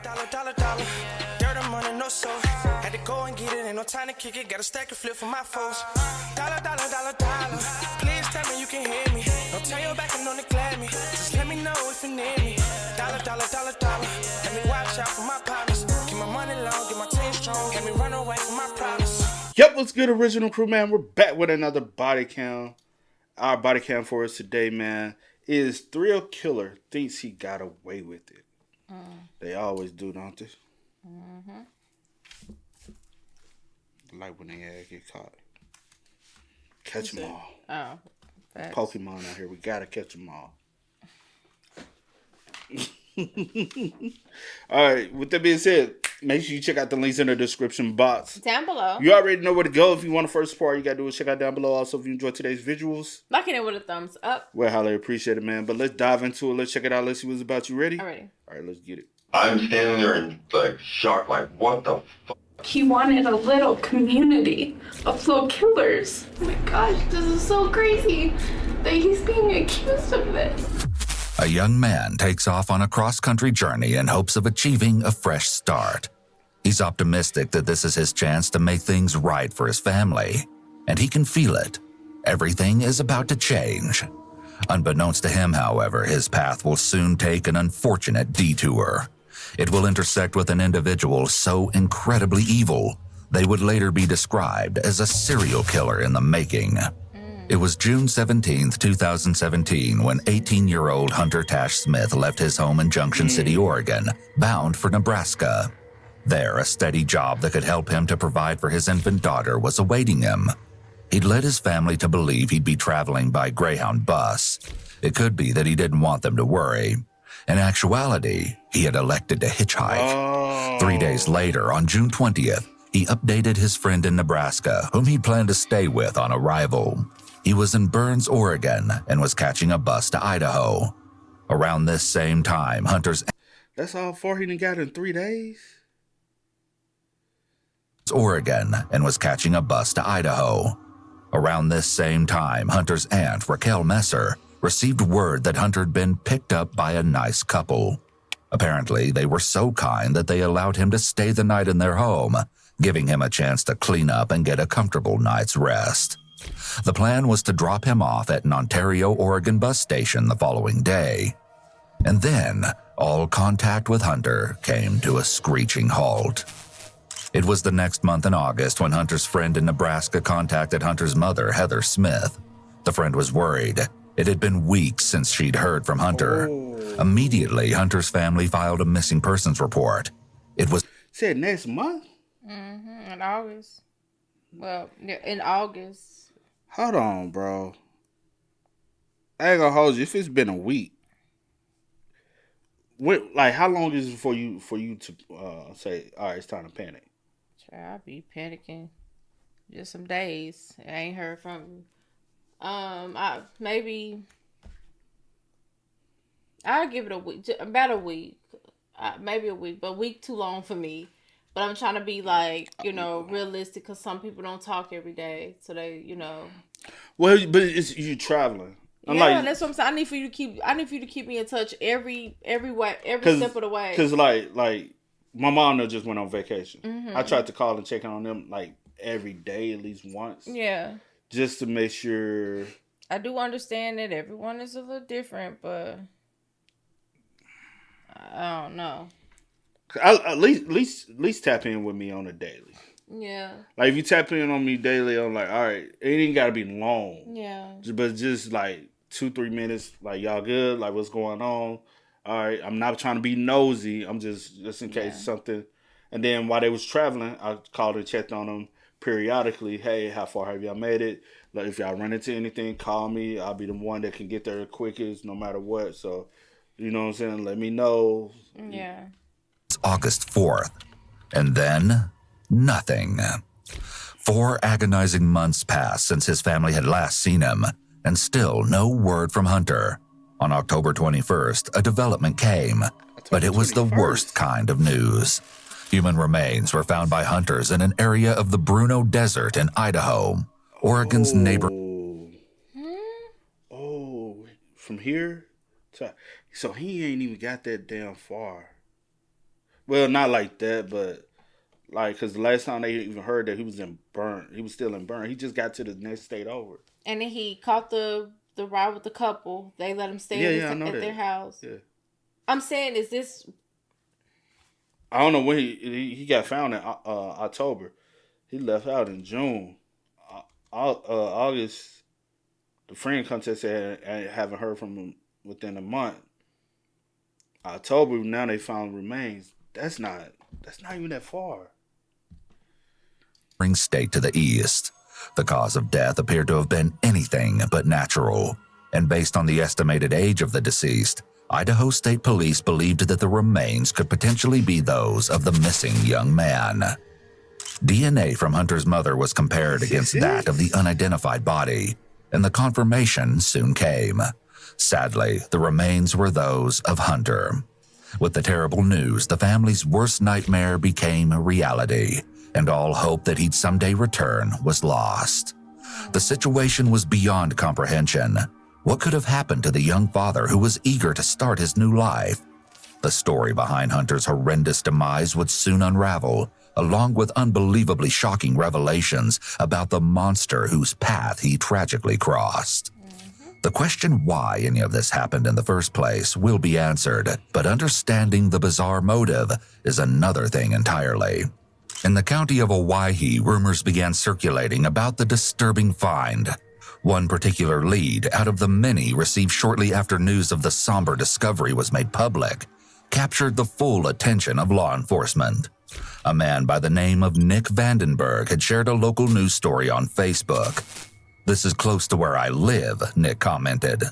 Dollar. Dirt and money, no soul. Had to go and get it, ain't no time to kick it. Got a stack of flip for my foes. Dollar. Please tell me you can hear me. Don't turn your back and don't neglect me. Just let me know if you need me. Dollar. Let me watch out for my partners. Keep my money long, get my team strong. Let me run away from my problems. Yep, what's good, original crew, man? We're back with another body cam. Our body cam for us today, man, is thrill killer thinks he got away with it. They always do, don't they? Mm-hmm. Like when they get caught. Catch them all. Oh, facts. Pokemon out here. We gotta catch them all. All right, with that being said, make sure you check out the links in the description box. Down below. You already know where to go. If you want to first support, all you got to do is check out down below. Also, if you enjoyed today's visuals, liking it with a thumbs up. Well, highly appreciate it, man. But let's dive into it. Let's check it out. Let's see what's about. You ready? Alright. All right, let's get it. I'm standing there in like shock, like what the fuck? He wanted a little community of slow killers. Oh my gosh, this is so crazy that he's being accused of this. A young man takes off on a cross-country journey in hopes of achieving a fresh start. He's optimistic that this is his chance to make things right for his family, and he can feel it. Everything is about to change. Unbeknownst to him, however, his path will soon take an unfortunate detour. It will intersect with an individual so incredibly evil, they would later be described as a serial killer in the making. It was June 17, 2017, when 18-year-old Hunter Tash Smith left his home in Junction City, Oregon, bound for Nebraska. There, a steady job that could help him to provide for his infant daughter was awaiting him. He'd led his family to believe he'd be traveling by Greyhound bus. It could be that he didn't want them to worry. In actuality, he had elected to hitchhike. 3 days later, on June 20th, he updated his friend in Nebraska, whom he planned to stay with on arrival. He was in Burns, Oregon, and was catching a bus to Idaho. Around this same time, Hunter's... That's all far he done got in 3 days? Oregon, and was catching a bus to Idaho. Around this same time, Hunter's aunt, Raquel Messer, received word that Hunter had been picked up by a nice couple. Apparently, they were so kind that they allowed him to stay the night in their home, giving him a chance to clean up and get a comfortable night's rest. The plan was to drop him off at an Ontario, Oregon bus station the following day. And then, all contact with Hunter came to a screeching halt. It was the next month in August when Hunter's friend in Nebraska contacted Hunter's mother, Heather Smith. The friend was worried. It had been weeks since she'd heard from Hunter. Immediately, Hunter's family filed a missing persons report. It was... Said next month? Mm-hmm, in August. Well, in August. Hold on, bro. I ain't gonna hold you. If it's been a week, like how long is it for you to say, all right, it's time to panic? I'll be panicking. Just some days. I ain't heard from you. I'll give it a week, about a week, maybe a week, but a week too long for me. But I'm trying to be like, realistic, because some people don't talk every day, so they, Well, but it's you traveling. Yeah, that's what I'm saying. I need for you to keep me in touch every way, every step of the way. Because like my mom just went on vacation. Mm-hmm. I tried to call and check on them like every day, at least once. Yeah. Just to make sure. I do understand that everyone is a little different, but I don't know. At least tap in with me on a daily. Yeah. Like if you tap in on me daily, I'm like, all right, it ain't gotta be long. Yeah. But just like 2-3 minutes, like y'all good, like what's going on. All right, I'm not trying to be nosy. I'm just in case something. And then while they was traveling, I called and checked on them periodically. Hey, how far have y'all made it? Like if y'all run into anything, call me. I'll be the one that can get there the quickest, no matter what. So, you know what I'm saying? Let me know. Yeah. It's August 4th, and then nothing. 4 agonizing months passed since his family had last seen him, and still no word from Hunter. On October 21st, a development came, but it was the worst kind of news. Human remains were found by hunters in an area of the Bruno Desert in Idaho, Oregon's neighbor. From here to... So he ain't even got that damn far. Well, not like that, but like, because the last time they even heard that he was still in Burn. He just got to the next state over. And then he caught the ride with the couple. They let him stay at their house. Yeah. I'm saying, is this... I don't know when he got found in October. He left out in June. August, the friend contested and haven't heard from him within a month. October, now they found remains. That's not even that far. State to the east. The cause of death appeared to have been anything but natural, and based on the estimated age of the deceased, Idaho State Police believed that the remains could potentially be those of the missing young man. DNA from Hunter's mother was compared against that of the unidentified body, and the confirmation soon came. Sadly, the remains were those of Hunter. With the terrible news, the family's worst nightmare became reality, and all hope that he'd someday return was lost. The situation was beyond comprehension. What could have happened to the young father who was eager to start his new life? The story behind Hunter's horrendous demise would soon unravel, along with unbelievably shocking revelations about the monster whose path he tragically crossed. The question why any of this happened in the first place will be answered, but understanding the bizarre motive is another thing entirely. In the county of Owyhee, rumors began circulating about the disturbing find. One particular lead out of the many received shortly after news of the somber discovery was made public captured the full attention of law enforcement. A man by the name of Nick Vandenberg had shared a local news story on Facebook. "This is close to where I live," Nick commented.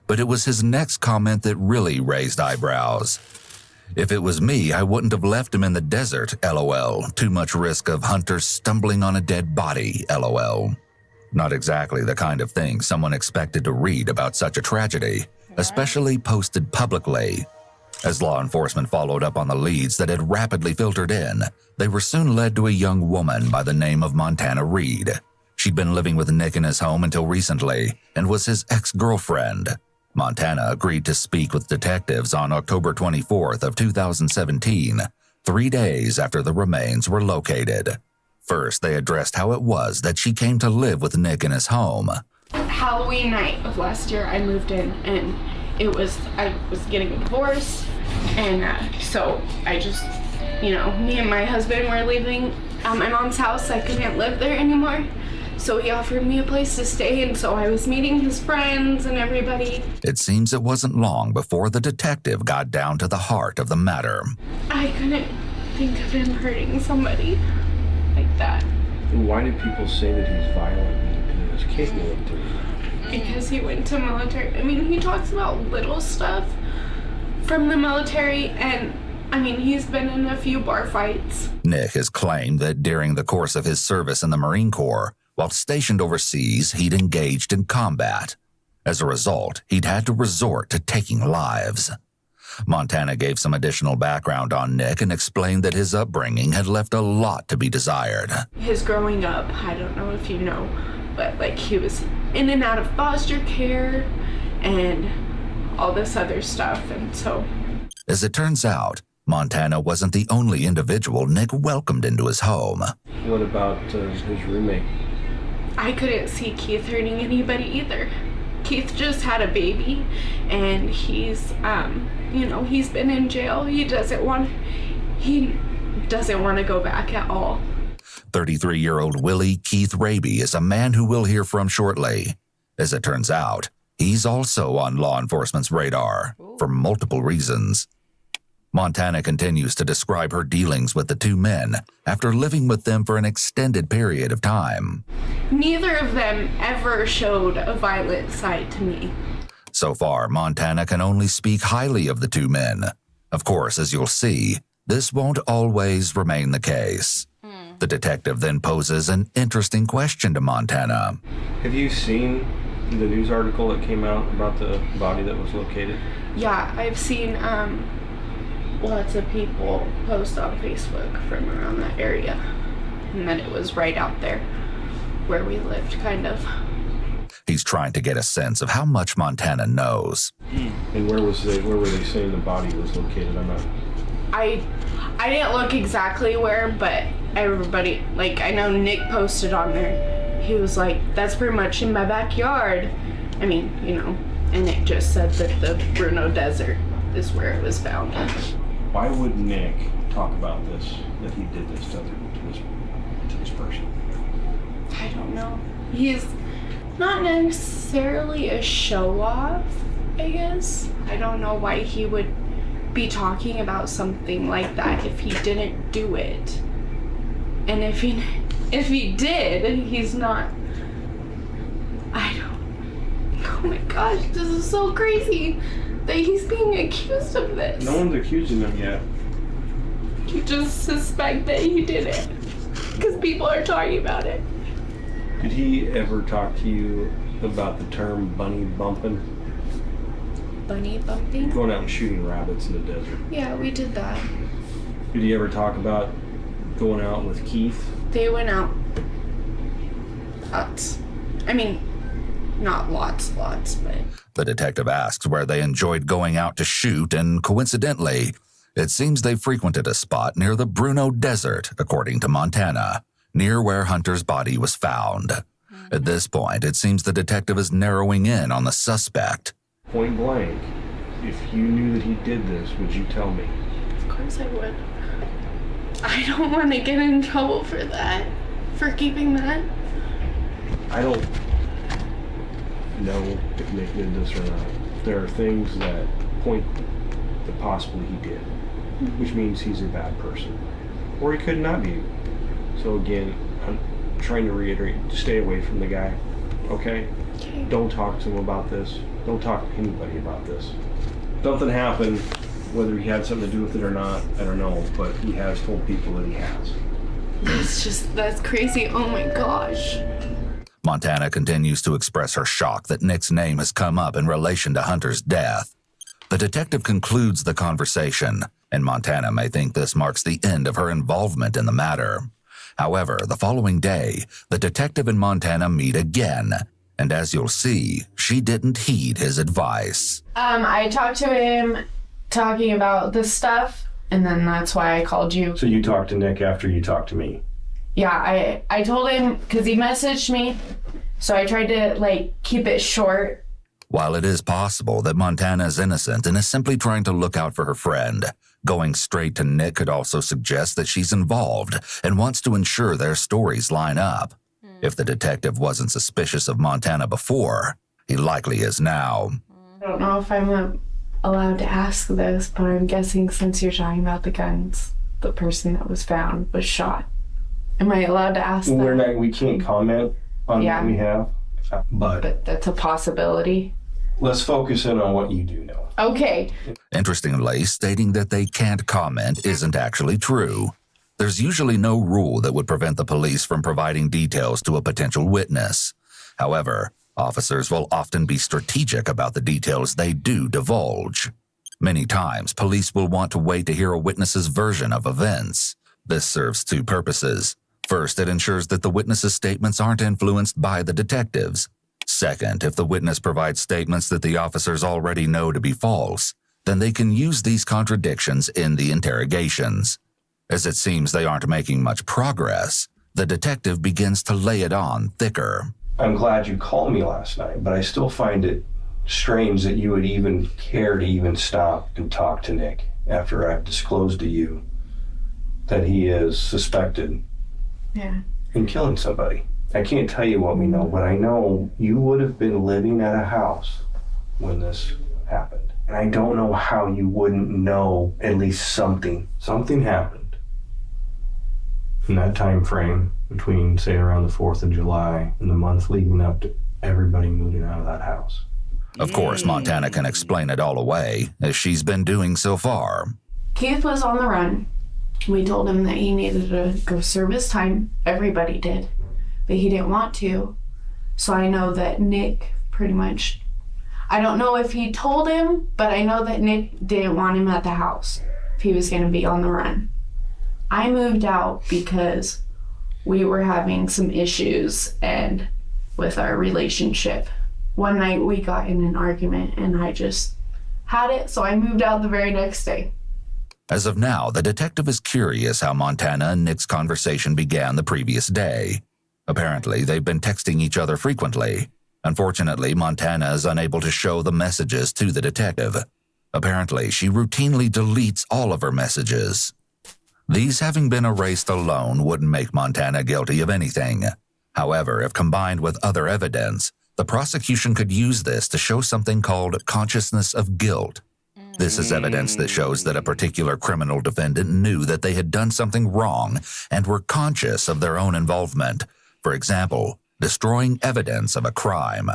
But it was his next comment that really raised eyebrows. "If it was me, I wouldn't have left him in the desert, lol. Too much risk of Hunter stumbling on a dead body, lol." Not exactly the kind of thing someone expected to read about such a tragedy, especially posted publicly. As law enforcement followed up on the leads that had rapidly filtered in, they were soon led to a young woman by the name of Montana Reed. She'd been living with Nick in his home until recently and was his ex-girlfriend. Montana agreed to speak with detectives on October 24th of 2017, 3 days after the remains were located. First, they addressed how it was that she came to live with Nick in his home. Halloween night of last year, I moved in, and I was getting a divorce, and so I just, me and my husband were leaving my mom's house. I couldn't live there anymore, so he offered me a place to stay, and so I was meeting his friends and everybody. It seems it wasn't long before the detective got down to the heart of the matter. I couldn't think of him hurting somebody like that. Why do people say that he's violent and is capable of doing that? Because he went to military. He talks about little stuff from the military, and he's been in a few bar fights. Nick has claimed that during the course of his service in the Marine Corps, while stationed overseas, he'd engaged in combat. As a result, he'd had to resort to taking lives. Montana gave some additional background on Nick and explained that his upbringing had left a lot to be desired. His growing up, I don't know if you know, but he was in and out of foster care and all this other stuff, and so... As it turns out, Montana wasn't the only individual Nick welcomed into his home. What about his roommate? I couldn't see Keith hurting anybody either. Keith just had a baby, and he's, he's been in jail. He doesn't want to go back at all. 33-year-old Willie Keith Raby is a man who we'll hear from shortly. As it turns out, he's also on law enforcement's radar for multiple reasons. Montana continues to describe her dealings with the two men after living with them for an extended period of time. Neither of them ever showed a violent side to me. So far, Montana can only speak highly of the two men. Of course, as you'll see, this won't always remain the case. The detective then poses an interesting question to Montana. Have you seen the news article that came out about the body that was located? Yeah, I've seen lots of people post on Facebook from around that area, and that it was right out there where we lived, kind of. He's trying to get a sense of how much Montana knows. And where were they saying the body was located? I didn't look exactly where, but everybody, like, I know Nick posted on there. He was like, that's pretty much in my backyard. I mean, you know, and Nick just said that the Bruno Desert is where it was found. Why would Nick talk about this, that he did this to this person? I don't know. He's not necessarily a show-off, I guess. I don't know why he would be talking about something like that if he didn't do it. And if he did, he's not... Oh my gosh, this is so crazy that he's being accused of this. No one's accusing him yet. You just suspect that he did it because people are talking about it. Did he ever talk to you about the term bunny bumping? Bunny bumping? Going out and shooting rabbits in the desert. Yeah, we did that. Did he ever talk about going out with Keith? They went out lots. I mean, not lots, but... The detective asks where they enjoyed going out to shoot, and coincidentally, it seems they frequented a spot near the Bruno Desert, according to Montana, near where Hunter's body was found. At this point, it seems the detective is narrowing in on the suspect. Point blank, if you knew that he did this, would you tell me? Of course I would. I don't want to get in trouble for that, for keeping that. I don't know if Nick did this or not. There are things that point that possibly he did, which means he's a bad person. Or he could not be. So again, I'm trying to reiterate, stay away from the guy, okay? Okay. Don't talk to him about this. Don't talk to anybody about this. Something happened, whether he had something to do with it or not, I don't know, but he has told people that he has. That's crazy. Oh my gosh. Montana continues to express her shock that Nick's name has come up in relation to Hunter's death. The detective concludes the conversation, and Montana may think this marks the end of her involvement in the matter. However, the following day, the detective and Montana meet again, and as you'll see, she didn't heed his advice. I talked to him talking about this stuff, and then that's why I called you. So you talked to Nick after you talked to me? Yeah, I told him, because he messaged me, so I tried to, keep it short. While it is possible that Montana is innocent and is simply trying to look out for her friend, going straight to Nick could also suggest that she's involved and wants to ensure their stories line up. If the detective wasn't suspicious of Montana before, he likely is now. I don't know if I'm allowed to ask this, but I'm guessing since you're talking about the guns, the person that was found was shot. Am I allowed to ask that? We can't comment on what we have, But that's a possibility. Let's focus in on what you do know. Okay. Interestingly, stating that they can't comment isn't actually true. There's usually no rule that would prevent the police from providing details to a potential witness. However, officers will often be strategic about the details they do divulge. Many times, police will want to wait to hear a witness's version of events. This serves two purposes. First, it ensures that the witness's statements aren't influenced by the detectives. Second, if the witness provides statements that the officers already know to be false, then they can use these contradictions in the interrogations. As it seems they aren't making much progress, the detective begins to lay it on thicker. I'm glad you called me last night, but I still find it strange that you would even care to even stop and talk to Nick after I've disclosed to you that he is suspected in killing somebody. I can't tell you what we know, but I know you would have been living at a house when this happened. And I don't know how you wouldn't know at least something. Something happened in that time frame between, say, around the 4th of July and the month leading up to everybody moving out of that house. Of course, Montana can explain it all away, as she's been doing so far. Keith was on the run. We told him that he needed to go serve his time. Everybody did. But he didn't want to. So I know that Nick pretty much, I don't know if he told him, but I know that Nick didn't want him at the house if he was going to be on the run. I moved out because we were having some issues and with our relationship. One night we got in an argument and I just had it, so I moved out the very next day. As of now, the detective is curious how Montana and Nick's conversation began the previous day. Apparently, they've been texting each other frequently. Unfortunately, Montana is unable to show the messages to the detective. Apparently, she routinely deletes all of her messages. These having been erased alone wouldn't make Montana guilty of anything. However, if combined with other evidence, the prosecution could use this to show something called consciousness of guilt. This is evidence that shows that a particular criminal defendant knew that they had done something wrong and were conscious of their own involvement. For example, destroying evidence of a crime.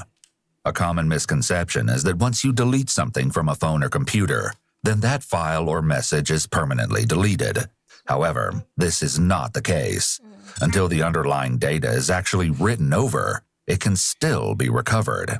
A common misconception is that once you delete something from a phone or computer, then that file or message is permanently deleted. However, this is not the case. Until the underlying data is actually written over, it can still be recovered.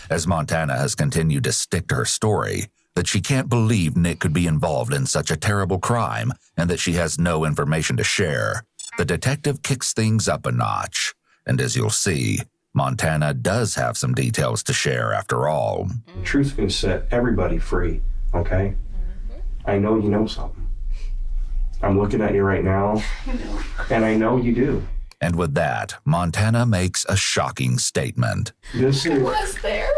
As Montana has continued to stick to her story, that she can't believe Nick could be involved in such a terrible crime and that she has no information to share, the detective kicks things up a notch. And as you'll see, Montana does have some details to share after all. The truth's going to set everybody free, okay? I know you know something. I'm looking at you right now, and I know you do. And with that, Montana makes a shocking statement. This I is... was there.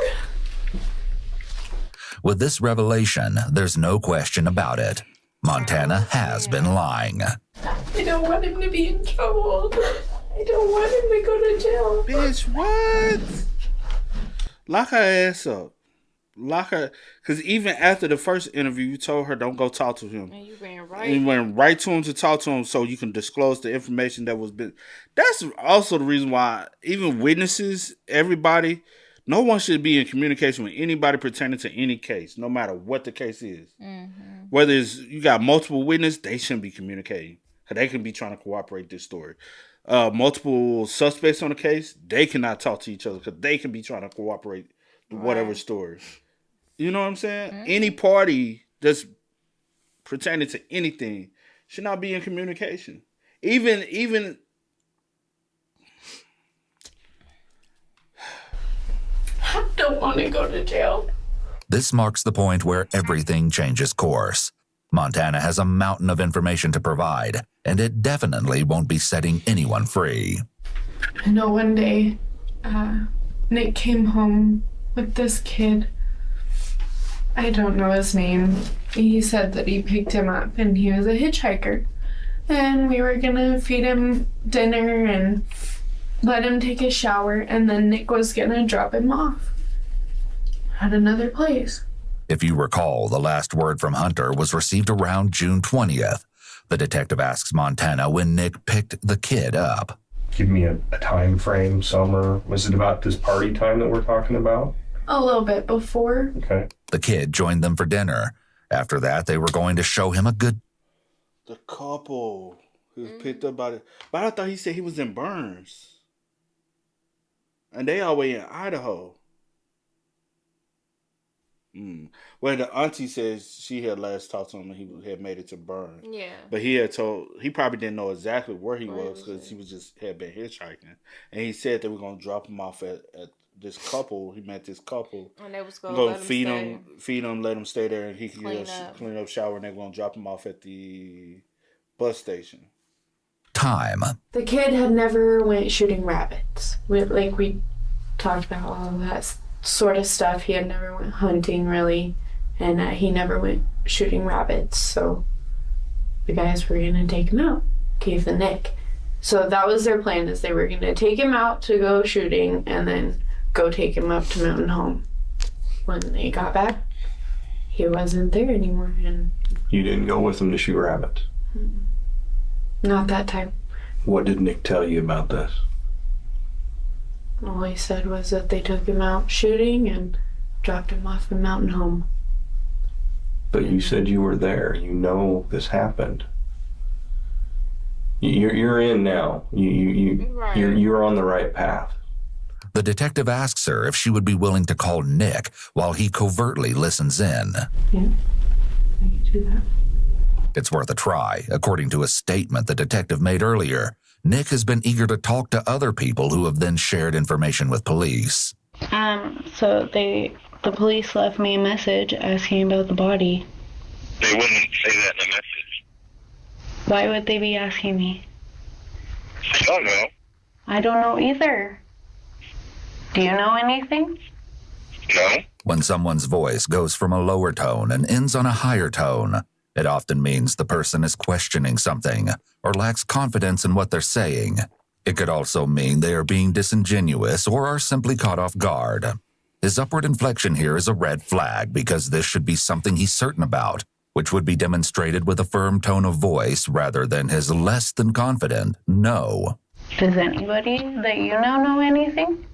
With this revelation, there's no question about it. Montana has been lying. I don't want him to be in trouble. I don't want him to go to jail. Bitch, what? Lock her ass up. Lock her. Because even after the first interview, you told her don't go talk to him. And you ran right. You went right to him to talk to him so you can disclose the information that was been. That's also the reason why even witnesses, everybody, no one should be in communication with anybody pertaining to any case, no matter what the case is. Mm-hmm. Whether it's you got multiple witnesses, they shouldn't be communicating. Because they can be trying to cooperate this story. Multiple suspects on the case, they cannot talk to each other because they can be trying to cooperate whatever story. You know what I'm saying? Mm-hmm. Any party that's pertaining to anything should not be in communication. Even I don't want to go to jail. This marks the point where everything changes course. Montana has a mountain of information to provide, and it definitely won't be setting anyone free. I know one day, Nick came home with this kid. I don't know his name. He said that he picked him up and he was a hitchhiker. And we were gonna feed him dinner and let him take a shower, and then Nick was gonna drop him off at another place. If you recall, the last word from Hunter was received around June 20th. The detective asks Montana when Nick picked the kid up. Give me a time frame, summer. Was it about this party time that we're talking about? A little bit before. Okay. The kid joined them for dinner. After that, they were going to show him a good... The couple who was picked up by the... But I thought he said he was in Burns. And they all the way in Idaho. Well, the auntie says she had last talked to him and he had made it to Burns. Yeah. But he probably didn't know exactly where he was because he was had been hitchhiking. And he said they were going to drop him off at this couple. He met this couple. And they was going to feed him, let him stay there, and he could clean up, shower, and they were going to drop him off at the bus station. Time. The kid had never went shooting rabbits. We talked about all of that sort of stuff. He had never went hunting, really, and he never went shooting rabbits. So the guys were going to take him out, Keith and Nick. So that was their plan, is they were going to take him out to go shooting and then go take him up to Mountain Home. When they got back, he wasn't there anymore. And You didn't go with him to shoot rabbits? Not that time. What did Nick tell you about this? All he said was that they took him out shooting and dropped him off in Mountain Home. But you said you were there. You know this happened. You're in now. You're on the right path. The detective asks her if she would be willing to call Nick while he covertly listens in. Yeah, I can do that. It's worth a try. According to a statement the detective made earlier, Nick has been eager to talk to other people who have then shared information with police. So the police left me a message asking about the body. They wouldn't say that in a message. Why would they be asking me? I don't know. I don't know either. Do you know anything? No. When someone's voice goes from a lower tone and ends on a higher tone, it often means the person is questioning something or lacks confidence in what they're saying. It could also mean they are being disingenuous or are simply caught off guard. His upward inflection here is a red flag because this should be something he's certain about, which would be demonstrated with a firm tone of voice rather than his less than confident no. Does anybody that you know anything?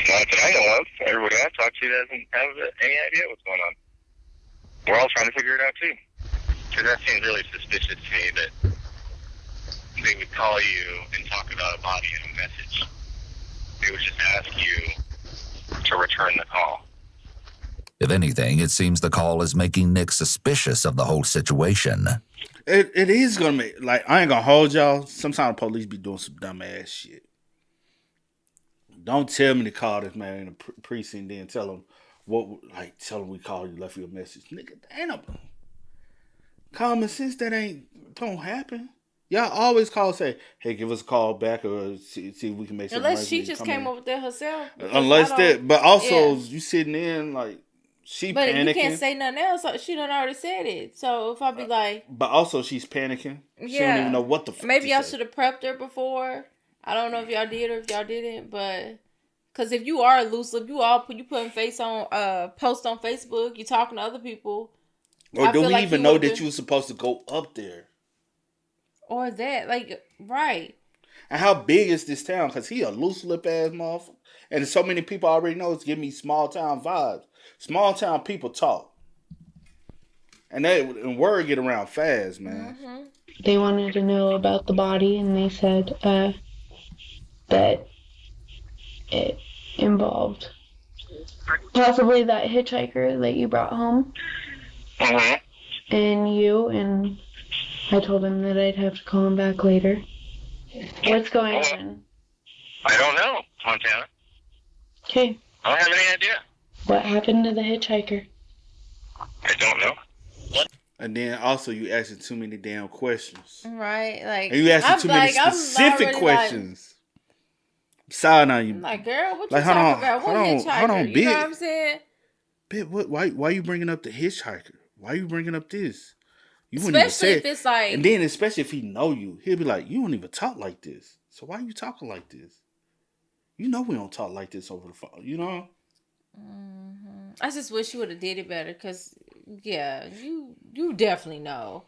Not that I know of. Everybody I talk to doesn't have any idea what's going on. We're all trying to figure it out, too. Because that seems really suspicious to me that they would call you and talk about a body in a message. They would just ask you to return the call. If anything, it seems the call is making Nick suspicious of the whole situation. It is gonna make, like, I ain't gonna hold y'all. Sometimes the police be doing some dumb ass shit. Don't tell me to call this man in the precinct, then tell him tell him we called you, left you a message. Nigga, ain't no common sense don't happen. Y'all always call and say, hey, give us a call back or see if we can make something. Unless she just came over there herself. Unless that, but also you sitting in like, she but panicking. You can't say nothing else. She done already said it. So if I be like... But also she's panicking. She don't even know what the fuck maybe y'all should have prepped her before. I don't know if y'all did or if y'all didn't, but... Because if you are elusive, you putting face on, post on Facebook, you talking to other people. Or do we even know that you were supposed to go up there? Or that, like, right. And how big is this town? Because he a loose lip ass motherfucker. And so many people already know it's giving me small town vibes. Small town people talk. And word get around fast, man. Mm-hmm. They wanted to know about the body, and they said that it involved possibly that hitchhiker that you brought home. Mm-hmm. And you, and I told him that I'd have to call him back later. What's going on? I don't know, Montana. Okay. I don't have any idea. What happened to the hitchhiker? I don't know. And then also you asking too many damn questions. Right, like... And you asking too many specific questions. I'm sorry on you. I'm like, girl, what you talking about? What hitchhiker? Hold on, you know what I'm saying? Bitch, why you bringing up the hitchhiker? Why you bringing up this? You wouldn't even say it. If it's like... And then especially if he know you, he'll be like, you don't even talk like this. So why you talking like this? You know we don't talk like this over the phone, you know? Mm-hmm. I just wish you would have did it better, because, yeah, you definitely know.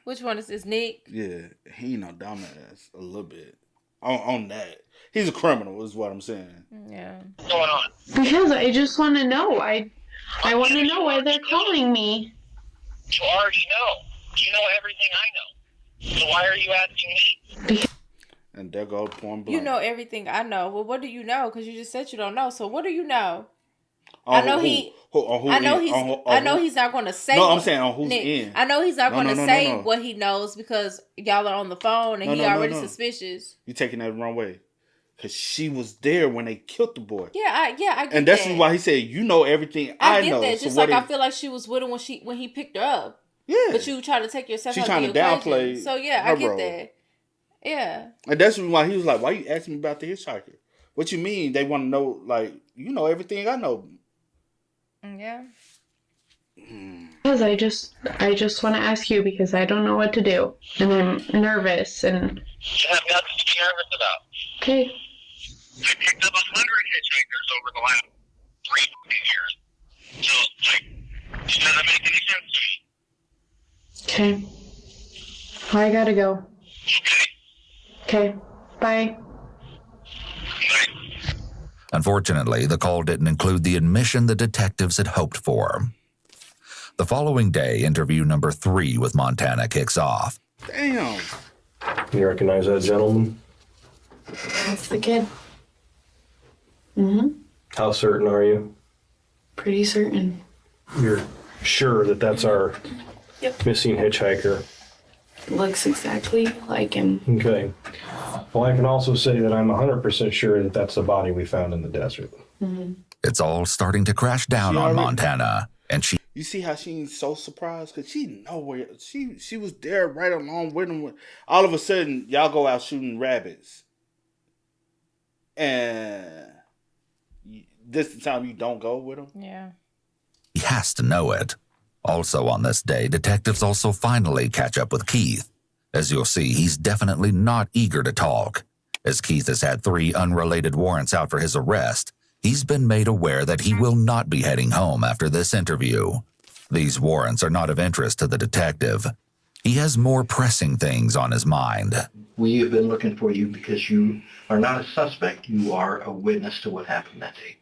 Which one is this, Nick? Yeah, he ain't no dumbass, a little bit. On that. He's a criminal, is what I'm saying. Yeah. What's going on? Because I just want to know. I want to know why they're calling me. You already know. You know everything I know. So why are you asking me? And there go point blank. You know everything I know. Well, what do you know? Because you just said you don't know. So what do you know? I know he's not going to say. No, I'm saying on who's Nick, in. I know he's not going to say what he knows because y'all are on the phone and he already suspicious. You taking that the wrong way. Because she was there when they killed the boy. Yeah, I get and that's why he said, you know everything I know. That. Just so like I feel like she was with him when he picked her up. Yeah. But you try to take yourself She's out of the trying to equation. downplay. So yeah, I get that. Yeah. And that's why he was like, why you asking me about the hitchhiker? What you mean? They want to know, like, you know everything I know. Yeah. Because I just want to ask you because I don't know what to do. And I'm nervous and... You have nothing to be nervous about. Okay. I picked up 100 hitchhikers over the last 3 years. So, like, it doesn't make any sense to me. Okay. Well, I gotta go. Okay. Bye. Unfortunately, the call didn't include the admission the detectives had hoped for. The following day, interview number 3 with Montana kicks off. Damn. You recognize that gentleman? That's the kid. Mm-hmm. How certain are you? Pretty certain. You're sure that that's our missing hitchhiker? Looks exactly like him. Okay. Well, I can also say that I'm 100% sure that that's the body we found in the desert. Mm-hmm. It's all starting to crash down on Montana, and You see how she's so surprised? Because she know where... She was there right along with him. All of a sudden, y'all go out shooting rabbits. And this the time you don't go with him? Yeah. He has to know it. Also on this day, detectives also finally catch up with Keith. As you'll see, he's definitely not eager to talk. As Keith has had 3 unrelated warrants out for his arrest, he's been made aware that he will not be heading home after this interview. These warrants are not of interest to the detective. He has more pressing things on his mind. We have been looking for you because you are not a suspect. You are a witness to what happened that day.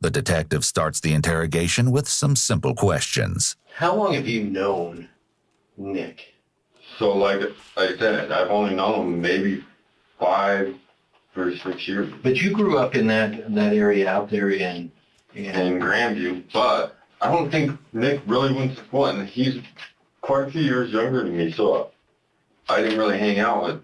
The detective starts the interrogation with some simple questions. How long have you known Nick? So like I said, I've only known him maybe 5 or 6 years. But you grew up in that area out there in Grandview, but I don't think Nick really went to school, and he's quite a few years younger than me, so I didn't really hang out with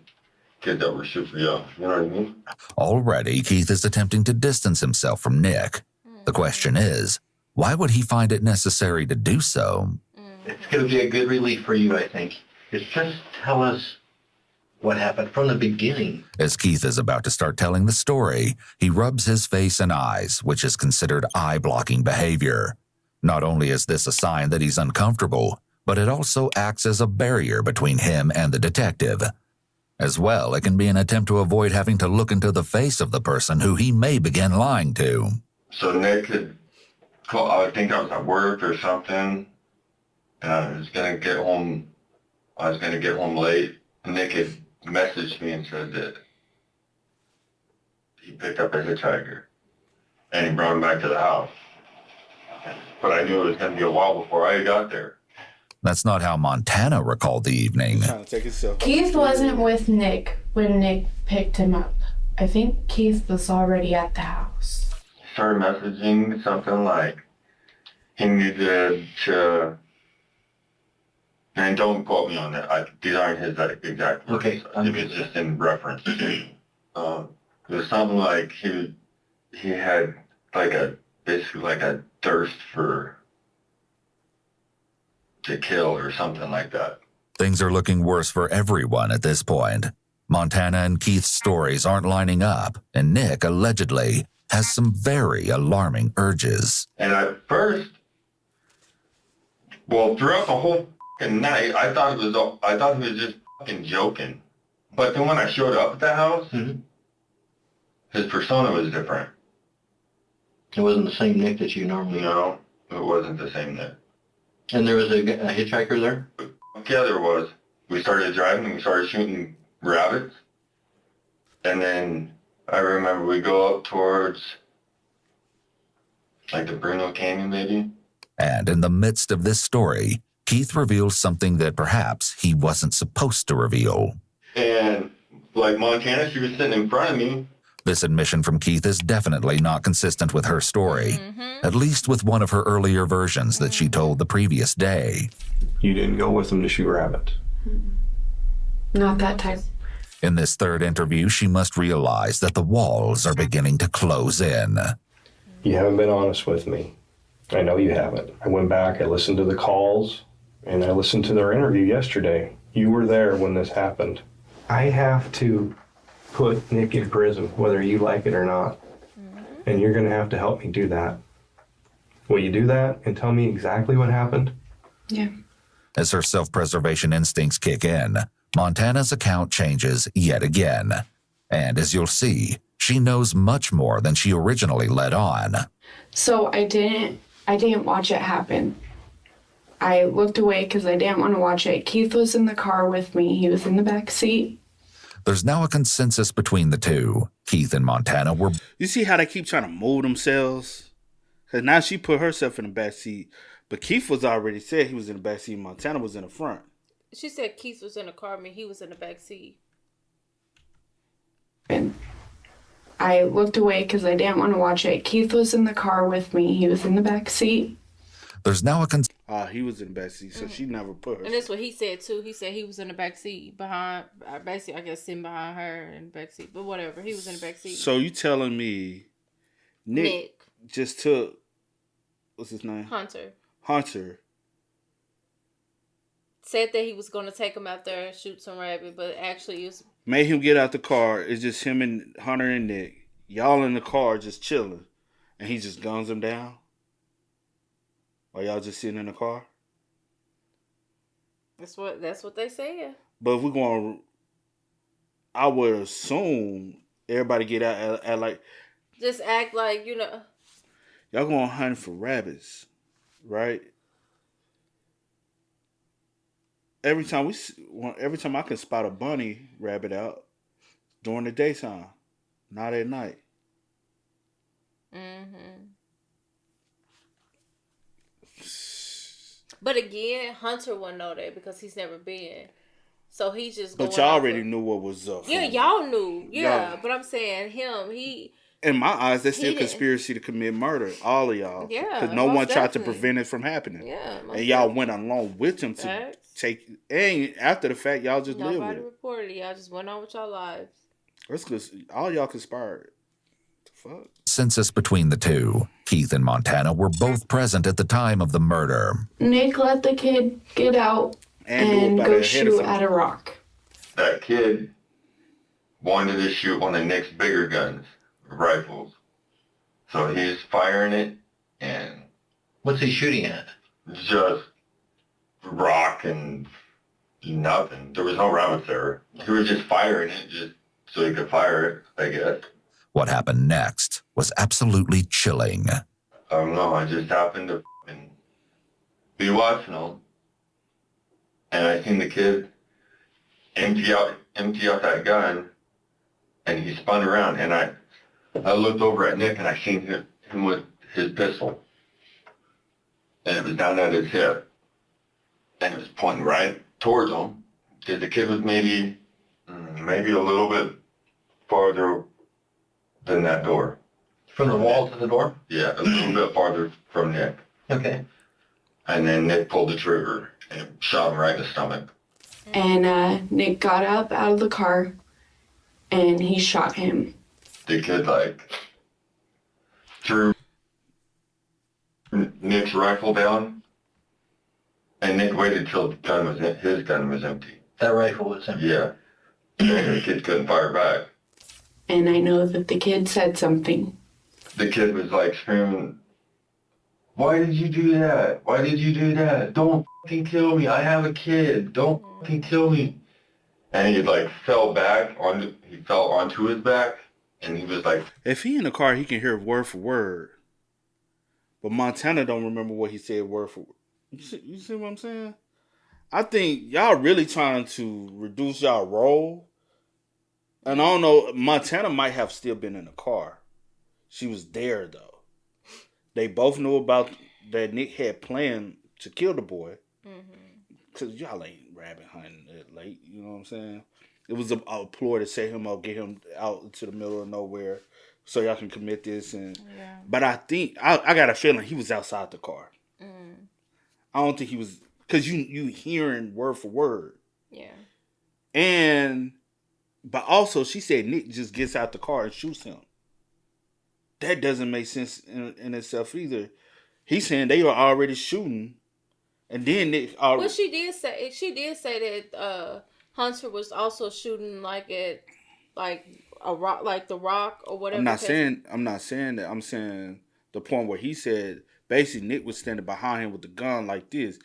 kids that were super young, you know what I mean? Already, Keith is attempting to distance himself from Nick. The question is, why would he find it necessary to do so? It's going to be a good relief for you, I think. Just tell us what happened from the beginning. As Keith is about to start telling the story, he rubs his face and eyes, which is considered eye-blocking behavior. Not only is this a sign that he's uncomfortable, but it also acts as a barrier between him and the detective. As well, it can be an attempt to avoid having to look into the face of the person who he may begin lying to. So Nick had called, I think I was at work or something, and I was gonna get home late, and Nick had messaged me and said that he picked up a hitchhiker, and he brought him back to the house. But I knew it was gonna be a while before I got there. That's not how Montana recalled the evening. Trying to take himself. Keith wasn't with Nick when Nick picked him up. I think Keith was already at the house. He started messaging something like he needed to, and don't quote me on that. These aren't his exact words. Okay. It was just in reference. It was something like he had like basically like a thirst to kill or something like that. Things are looking worse for everyone at this point. Montana and Keith's stories aren't lining up, and Nick allegedly has some very alarming urges. And at first, well, throughout the whole fucking night, I thought he was just fucking joking. But then when I showed up at the house, his persona was different. It wasn't the same Nick that you normally know. No, it wasn't the same Nick. And there was a hitchhiker there? Yeah, there was. We started driving and we started shooting rabbits. And then I remember we go up towards like the Bruno Canyon maybe. And in the midst of this story, Keith reveals something that perhaps he wasn't supposed to reveal. And like Montana, she was sitting in front of me. This admission from Keith is definitely not consistent with her story, at least with one of her earlier versions that she told the previous day. You didn't go with him to shoot rabbits. Not that time. In this third interview, she must realize that the walls are beginning to close in. You haven't been honest with me. I know you haven't. I went back, I listened to the calls, and I listened to their interview yesterday. You were there when this happened. I have to put Nick in prison, whether you like it or not. And you're going to have to help me do that. Will you do that and tell me exactly what happened? Yeah. As her self-preservation instincts kick in, Montana's account changes yet again. And as you'll see, she knows much more than she originally let on. So I didn't watch it happen. I looked away because I didn't want to watch it. Keith was in the car with me. He was in the back seat. There's now a consensus between the two. Keith and Montana were... You see how they keep trying to move themselves? Because now she put herself in the back seat. But Keith was already said he was in the back seat. Montana was in the front. She said Keith was in the car. I mean, he was in the back seat. And I looked away because I didn't want to watch it. Keith was in the car with me. He was in the back seat. There's now a He was in the back seat, so she never put her. And that's what he said, too. He said he was in the back seat behind, basically, I guess, sitting behind her in the back seat. But whatever, he was in the back seat. So you telling me Nick just took, what's his name? Hunter. Hunter said that he was going to take him out there and shoot some rabbit, but actually it was... made him get out the car. It's just him and Hunter and Nick. Y'all in the car just chilling. And he just guns them down. Or y'all just sitting in the car. That's what they said. But if we're going, I would assume everybody get out at like... Just act like, Y'all going hunting for rabbits, right? Every time I can spot a bunny rabbit out during the daytime, not at night. Mm-hmm. But again, Hunter wouldn't know that because he's never been. So he's just going. But y'all already knew what was up. Yeah, y'all knew. Yeah, but I'm saying he. In my eyes, that's still conspiracy to commit murder. All of y'all. Yeah. Because no one tried to prevent it from happening. Yeah. And y'all went along with him to take. And after the fact, y'all just lived with it. Nobody reported it. Y'all just went on with your lives. That's because all y'all conspired. The fuck? Census between the two, Keith and Montana were both present at the time of the murder. Nick let the kid get out and go shoot at a rock. That kid wanted to shoot one of Nick's bigger guns, rifles. So he's firing it, and What's he shooting at? just rock and nothing. There was no rounds there. He was just firing it just so he could fire it, I guess. What happened next was absolutely chilling. I don't know. I just happened to be watching them, and I seen the kid empty out that gun, and he spun around, and I looked over at Nick, and I seen him with his pistol, and it was down at his hip, and it was pointing right towards him. Because the kid was maybe a little bit farther than that door. From the wall to the door? Yeah, a little bit farther from Nick. Okay. And then Nick pulled the trigger and shot him right in the stomach. And Nick got up out of the car and he shot him. The kid, threw Nick's rifle down, and Nick waited till his gun was empty. That rifle was empty. Yeah. And the kid couldn't fire back. And I know that the kid said something. The kid was screaming, "Why did you do that? Why did you do that? Don't fucking kill me. I have a kid. Don't fucking kill me." And he fell onto his back, and he was like, if he in the car, he can hear word for word. But Montana don't remember what he said word for word. You see what I'm saying? I think y'all really trying to reduce y'all role. And I don't know, Montana might have still been in the car. She was there, though. They both knew about that Nick had planned to kill the boy. Because y'all ain't rabbit hunting that late, you know what I'm saying? It was a ploy to set him up, get him out into the middle of nowhere so y'all can commit this. But I think, I got a feeling he was outside the car. I don't think he was, because you hearing word for word. Yeah. But also, she said Nick just gets out the car and shoots him. That doesn't make sense in itself either. He's saying they were already shooting, and then Nick. Well, she did say that Hunter was also shooting at a rock, like the rock or whatever. I'm not saying that. I'm saying the point where he said basically Nick was standing behind him with the gun like this.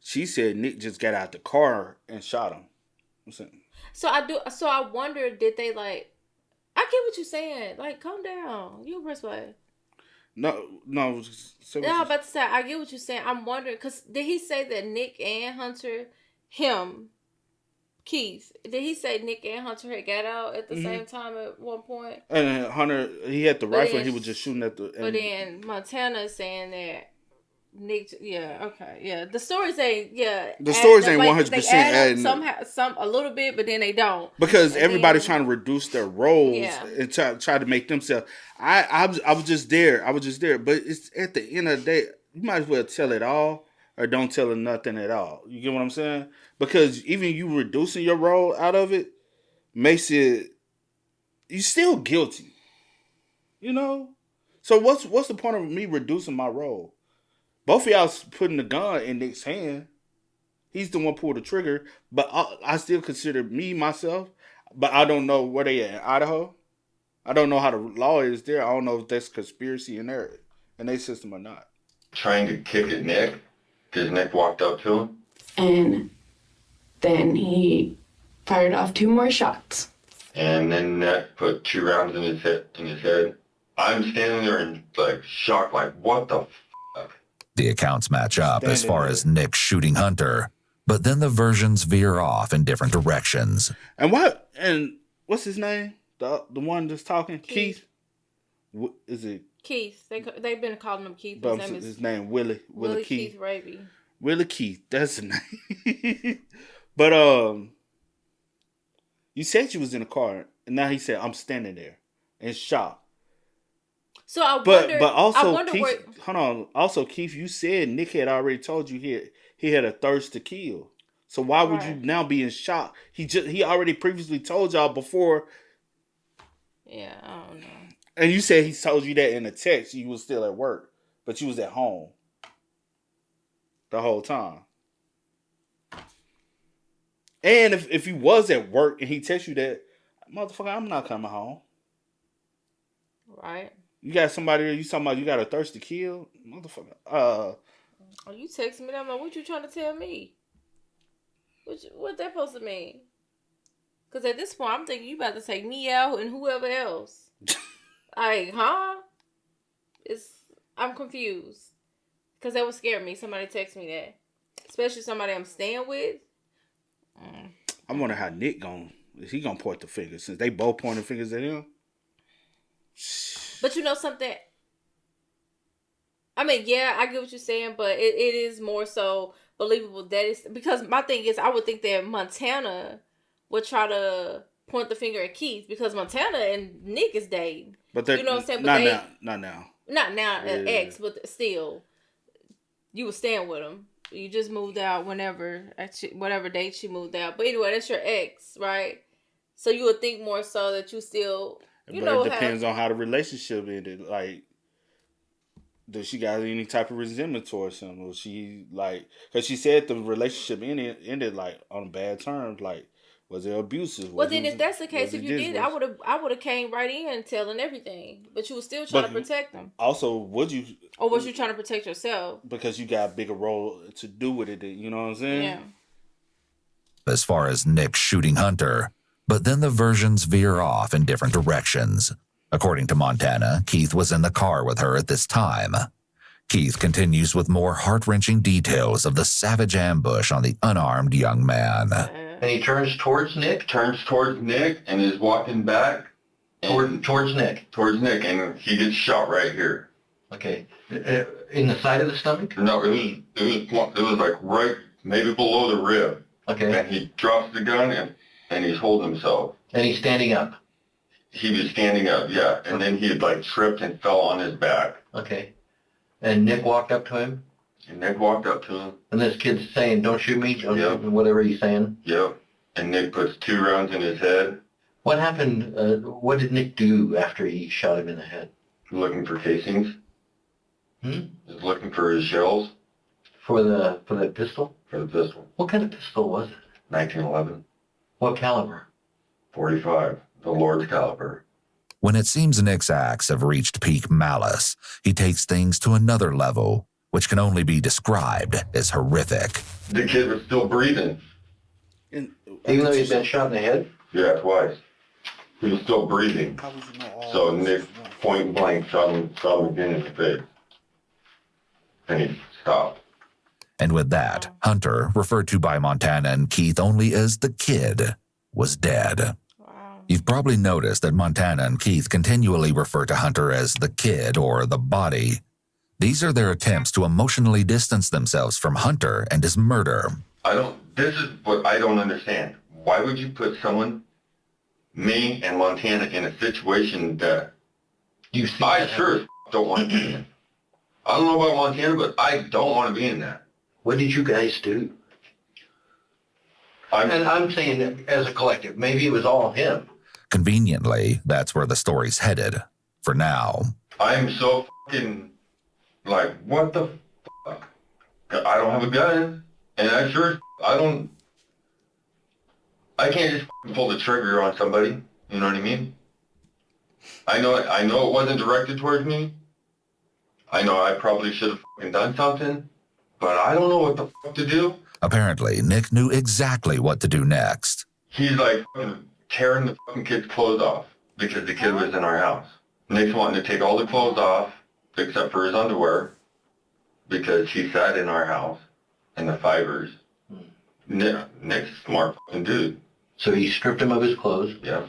She said Nick just got out the car and shot him. I'm saying. So I wonder, did they I get what you're saying. Calm down. You press play. No. I'm about to say, I get what you're saying. I'm wondering, because did he say that Nick and Hunter, Keith, did he say Nick and Hunter had got out at the same time at one point? And Hunter, he had the rifle and he was just shooting at the... But then Montana is saying that Nick, the stories ain't, the stories ain't 100% they add adding up somehow, a little bit, but then they don't, because everybody's trying to reduce their roles and try to make themselves. I was just there, but it's at the end of the day, you might as well tell it all or don't tell it nothing at all. You get what I'm saying? Because even you reducing your role out of it makes it, you're still guilty, you know. So what's the point of me reducing my role? Both of y'all putting the gun in Nick's hand. He's the one pulled the trigger, but I still consider myself, but I don't know where they at in Idaho. I don't know how the law is there. I don't know if that's conspiracy in their system or not. Trying to kick at Nick because Nick walked up to him. And then he fired off 2 more shots. And then Nick put 2 rounds in his head. I'm standing there in like shock, like what the fuck? The accounts match up as far as Nick shooting Hunter, but then the versions veer off in different directions. And what's his name? The one that's talking? Keith? Is it? Keith. They've been calling him Keith. His name Willie Keith Raby. Willie Keith. That's the name. But you said you was in a car, and now he said I'm standing there in shock. So I wonder. But also, Keith, hold on. Also, Keith, you said Nick had already told you he had a thirst to kill. So why would you now be in shock? He already previously told y'all before. Yeah, I don't know. And you said he told you that in a text. You was still at work, but you was at home the whole time. And if you was at work and he texted you that, motherfucker, I'm not coming home. Right. You got somebody you talking about you got a thirst to kill? Motherfucker. Oh, you texting me, I'm like, what you trying to tell me? What that supposed to mean? Because at this point, I'm thinking you about to take me out and whoever else. Like, huh? I'm confused. Because that would scare me. Somebody text me that. Especially somebody I'm staying with. I wonder how Nick is he gonna point the finger since they both pointing fingers at him? But you know something? I mean, yeah, I get what you're saying, but it is more so believable that it's... Because my thing is, I would think that Montana would try to point the finger at Keith because Montana and Nick is dating. But you know what I'm saying? But not now. Yeah. Ex, but still, you were staying with him. You just moved out whatever date she moved out. But anyway, that's your ex, right? So you would think more so that you still, it depends on how the relationship ended. Like, does she got any type of resentment towards him? Or she because she said the relationship ended like on bad terms. Like, was it abusive? Well, then if that's the case, if you did, I would have came right in telling everything. But you were still trying to protect them. Also, would you? Or was you trying to protect yourself? Because you got a bigger role to do with it. You know what I'm saying? Yeah. As far as Nick shooting Hunter, but then the versions veer off in different directions. According to Montana, Keith was in the car with her at this time. Keith continues with more heart-wrenching details of the savage ambush on the unarmed young man. And he turns towards Nick? And is walking back. Towards Nick? Towards Nick, and he gets shot right here. Okay. In the side of the stomach? No, it was like right, maybe below the rib. Okay. And he drops the gun and he's holding himself. And he's standing up? He was standing up, yeah. And then he had like tripped and fell on his back. Okay. And Nick walked up to him? And Nick walked up to him. And this kid's saying, don't shoot me, don't shoot me, whatever he's saying? Yep. And Nick puts 2 rounds in his head. What happened, what did Nick do after he shot him in the head? Looking for casings. He's looking for his shells. For the pistol? For the pistol. What kind of pistol was it? 1911. What caliber? 45. The Lord's caliber. When it seems Nick's acts have reached peak malice, he takes things to another level, which can only be described as horrific. The kid was still breathing. Even though he'd been shot in the head? Yeah, twice. He was still breathing. So Nick point blank shot him again in the face. And he stopped. And with that, Hunter, referred to by Montana and Keith only as the kid, was dead. Wow. You've probably noticed that Montana and Keith continually refer to Hunter as the kid or the body. These are their attempts to emotionally distance themselves from Hunter and his murder. This is what I don't understand. Why would you put me and Montana in a situation that I sure don't want to be in? I don't know about Montana, but I don't want to be in that. What did you guys do? I'm saying as a collective, maybe it was all him. Conveniently, that's where the story's headed. For now. I'm so fucking like, what the fuck? I don't have a gun, and I can't just pull the trigger on somebody. You know what I mean? I know it wasn't directed towards me. I know I probably should have done something, but I don't know what the fuck to do. Apparently, Nick knew exactly what to do next. He's like tearing the fucking kid's clothes off because the kid was in our house. Nick's wanting to take all the clothes off except for his underwear because he sat in our house in the fibers. Nick's a smart fucking dude. So he stripped him of his clothes. Yeah.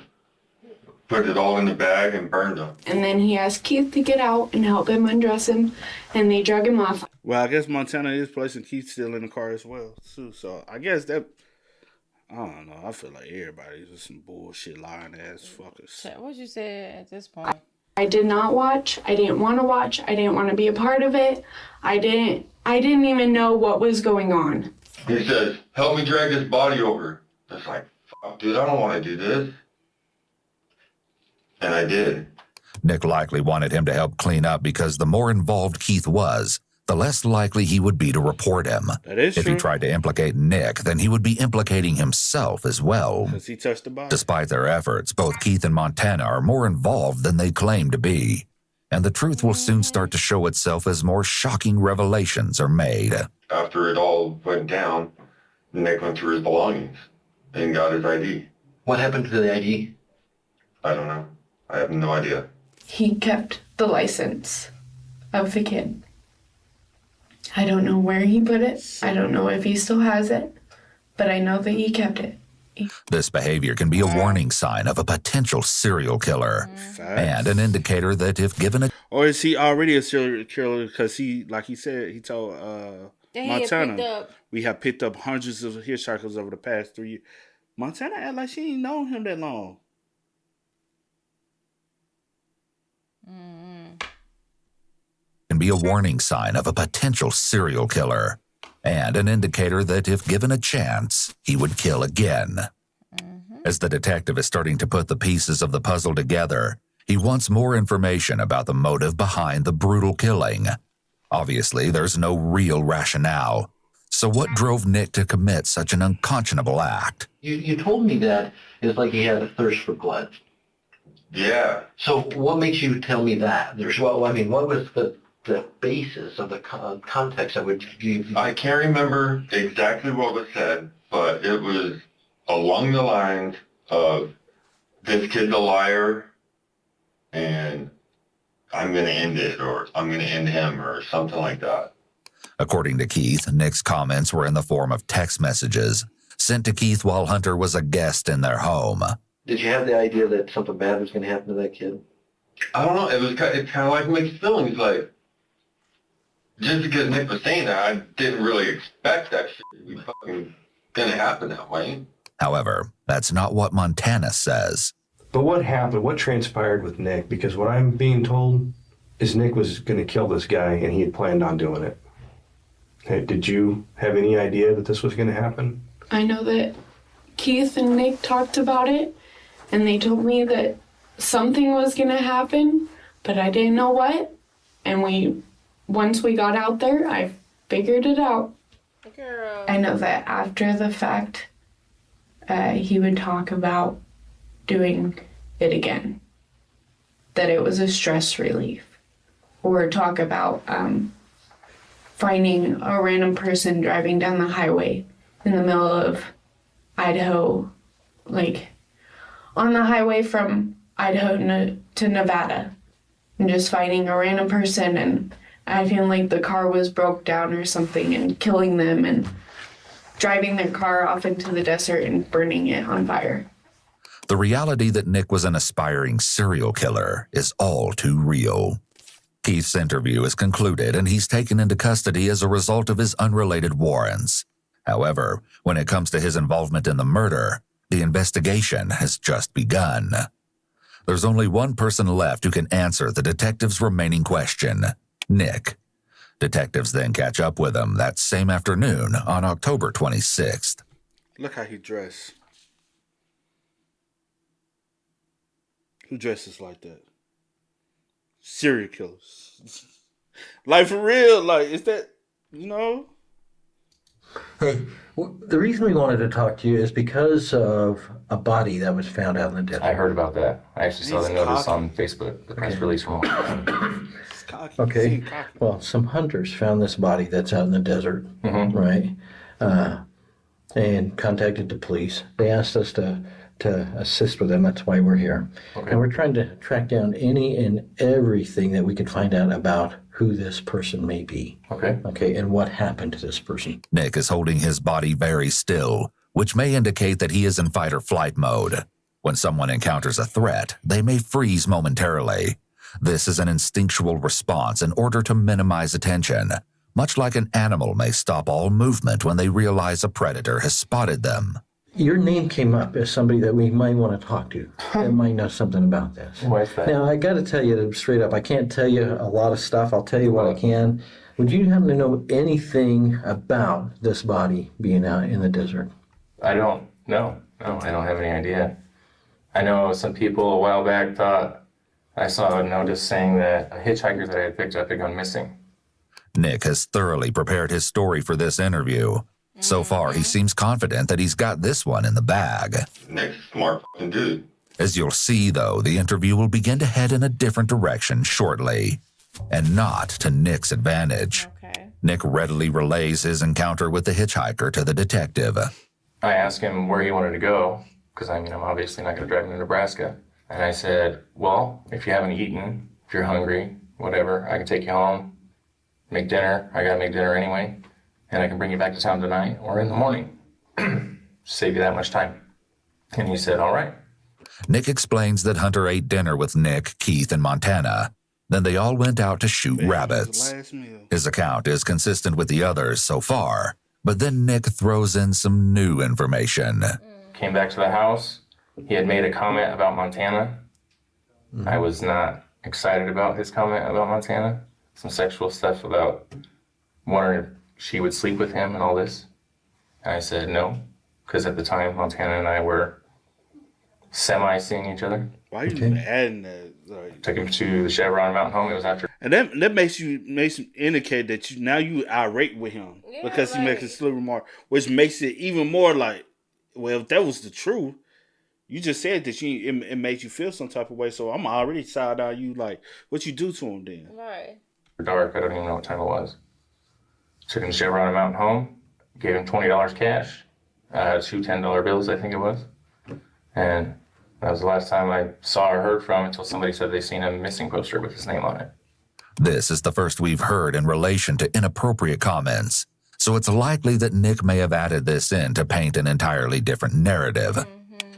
Put it all in the bag and burned them. And then he asked Keith to get out and help him undress him, and they drug him off. Well, I guess Montana is placing Keith still in the car as well, too. So I guess that, I don't know. I feel like everybody's just some bullshit lying ass fuckers. What you said at this point? I did not watch. I didn't want to watch. I didn't want to be a part of it. I didn't even know what was going on. He says, help me drag this body over. It's like, fuck, dude, I don't want to do this. And I did. Nick likely wanted him to help clean up because the more involved Keith was, the less likely he would be to report him. That is If true. he tried to implicate Nick, then he would be implicating himself as well. Because he touched the body. Despite their efforts, both Keith and Montana are more involved than they claim to be. And the truth will soon start to show itself as more shocking revelations are made. After it all went down, Nick went through his belongings and got his ID. What happened to the ID? I don't know. I have no idea. He kept the license of the kid. I don't know where he put it. I don't know if he still has it, but I know that he kept it. This behavior can be a warning sign of a potential serial killer and an indicator that if given a... Or is he already a serial killer? Because he, like he said, he told Montana, we have picked up hundreds of hitchhikers over the past 3 years. Montana act like she ain't known him that long. can be a warning sign of a potential serial killer and an indicator that if given a chance, he would kill again. As the detective is starting to put the pieces of the puzzle together, he wants more information about the motive behind the brutal killing. Obviously, there's no real rationale. So what drove Nick to commit such an unconscionable act? You told me that it's like he had a thirst for blood. Yeah. So what makes you tell me that? What was the basis of the context that would give you? I can't remember exactly what was said, but it was along the lines of, this kid's a liar, and I'm going to end it, or I'm going to end him, or something like that. According to Keith, Nick's comments were in the form of text messages sent to Keith while Hunter was a guest in their home. Did you have the idea that something bad was going to happen to that kid? I don't know. It's kind of like mixed feelings. Like, just because Nick was saying that, I didn't really expect that shit to be fucking going to happen that way. However, that's not what Montana says. But what happened? What transpired with Nick? Because what I'm being told is Nick was going to kill this guy and he had planned on doing it. Hey, did you have any idea that this was going to happen? I know that Keith and Nick talked about it, and they told me that something was going to happen, but I didn't know what. And once we got out there, I figured it out. Girl. I know that after the fact, he would talk about doing it again. That it was a stress relief. Or talk about finding a random person driving down the highway in the middle of Idaho, like on the highway from Idaho to Nevada, and just finding a random person and acting like the car was broke down or something and killing them and driving their car off into the desert and burning it on fire. The reality that Nick was an aspiring serial killer is all too real. Keith's interview is concluded and he's taken into custody as a result of his unrelated warrants. However, when it comes to his involvement in the murder, the investigation has just begun. There's only one person left who can answer the detective's remaining question, Nick. Detectives then catch up with him that same afternoon on October 26th. Look how he dressed. Who dresses like that? Serial killers. Like, for real, like, is that, you know? Hey, the reason we wanted to talk to you is because of a body that was found out in the desert. I heard about that. I actually saw the He's notice cocky. on Facebook, the press release from It's cocky. Okay. Seem cocky. Well, some hunters found this body that's out in the desert, right? And contacted the police. They asked us to assist with them. That's why we're here. Okay. And we're trying to track down any and everything that we could find out about who this person may be. Okay, and what happened to this person. Nick is holding his body very still, which may indicate that he is in fight or flight mode. When someone encounters a threat, they may freeze momentarily. This is an instinctual response in order to minimize attention, much like an animal may stop all movement when they realize a predator has spotted them. Your name came up as somebody that we might want to talk to that might know something about this. Why is that? Now, I got to tell you straight up, I can't tell you a lot of stuff. I'll tell you what I can. Would you happen to know anything about this body being out in the desert? I don't know. No, I don't have any idea. I know some people a while back thought I saw a notice saying that a hitchhiker that I had picked up had gone missing. Nick has thoroughly prepared his story for this interview. So far, he seems confident that he's got this one in the bag. Nick's a smart fucking dude. As you'll see, though, the interview will begin to head in a different direction shortly, and not to Nick's advantage. Okay. Nick readily relays his encounter with the hitchhiker to the detective. I asked him where he wanted to go, because I'm obviously not going to drive him to Nebraska. And I said, well, if you haven't eaten, if you're hungry, whatever, I can take you home, make dinner. I got to make dinner anyway. And I can bring you back to town tonight or in the morning. Save you that much time. And he said, all right. Nick explains that Hunter ate dinner with Nick, Keith, and Montana. Then they all went out to shoot rabbits. Last meal. His account is consistent with the others so far, but then Nick throws in some new information. Came back to the house. He had made a comment about Montana. I was not excited about his comment about Montana. Some sexual stuff about wondering if she would sleep with him and all this. And I said no, because at the time Montana and I were semi-seeing each other. Why are you adding that? Like, Took him to the Chevron Mountain Home. It was after. and that makes you indicate that you irate with him Yeah, because he like- makes a silly remark, which makes it even more like, well, if that was the truth, you just said that it made you feel some type of way. So I'm already side eye you like what you do to him then. Right. Dark. I don't even know what time it was. Took him to Chevron Mountain Home. Gave him $20 cash. Two $10 bills, I think it was. And that was the last time I saw or heard from him until somebody said they seen a missing poster with his name on it. This is the first we've heard in relation to inappropriate comments, so it's likely that Nick may have added this in to paint an entirely different narrative.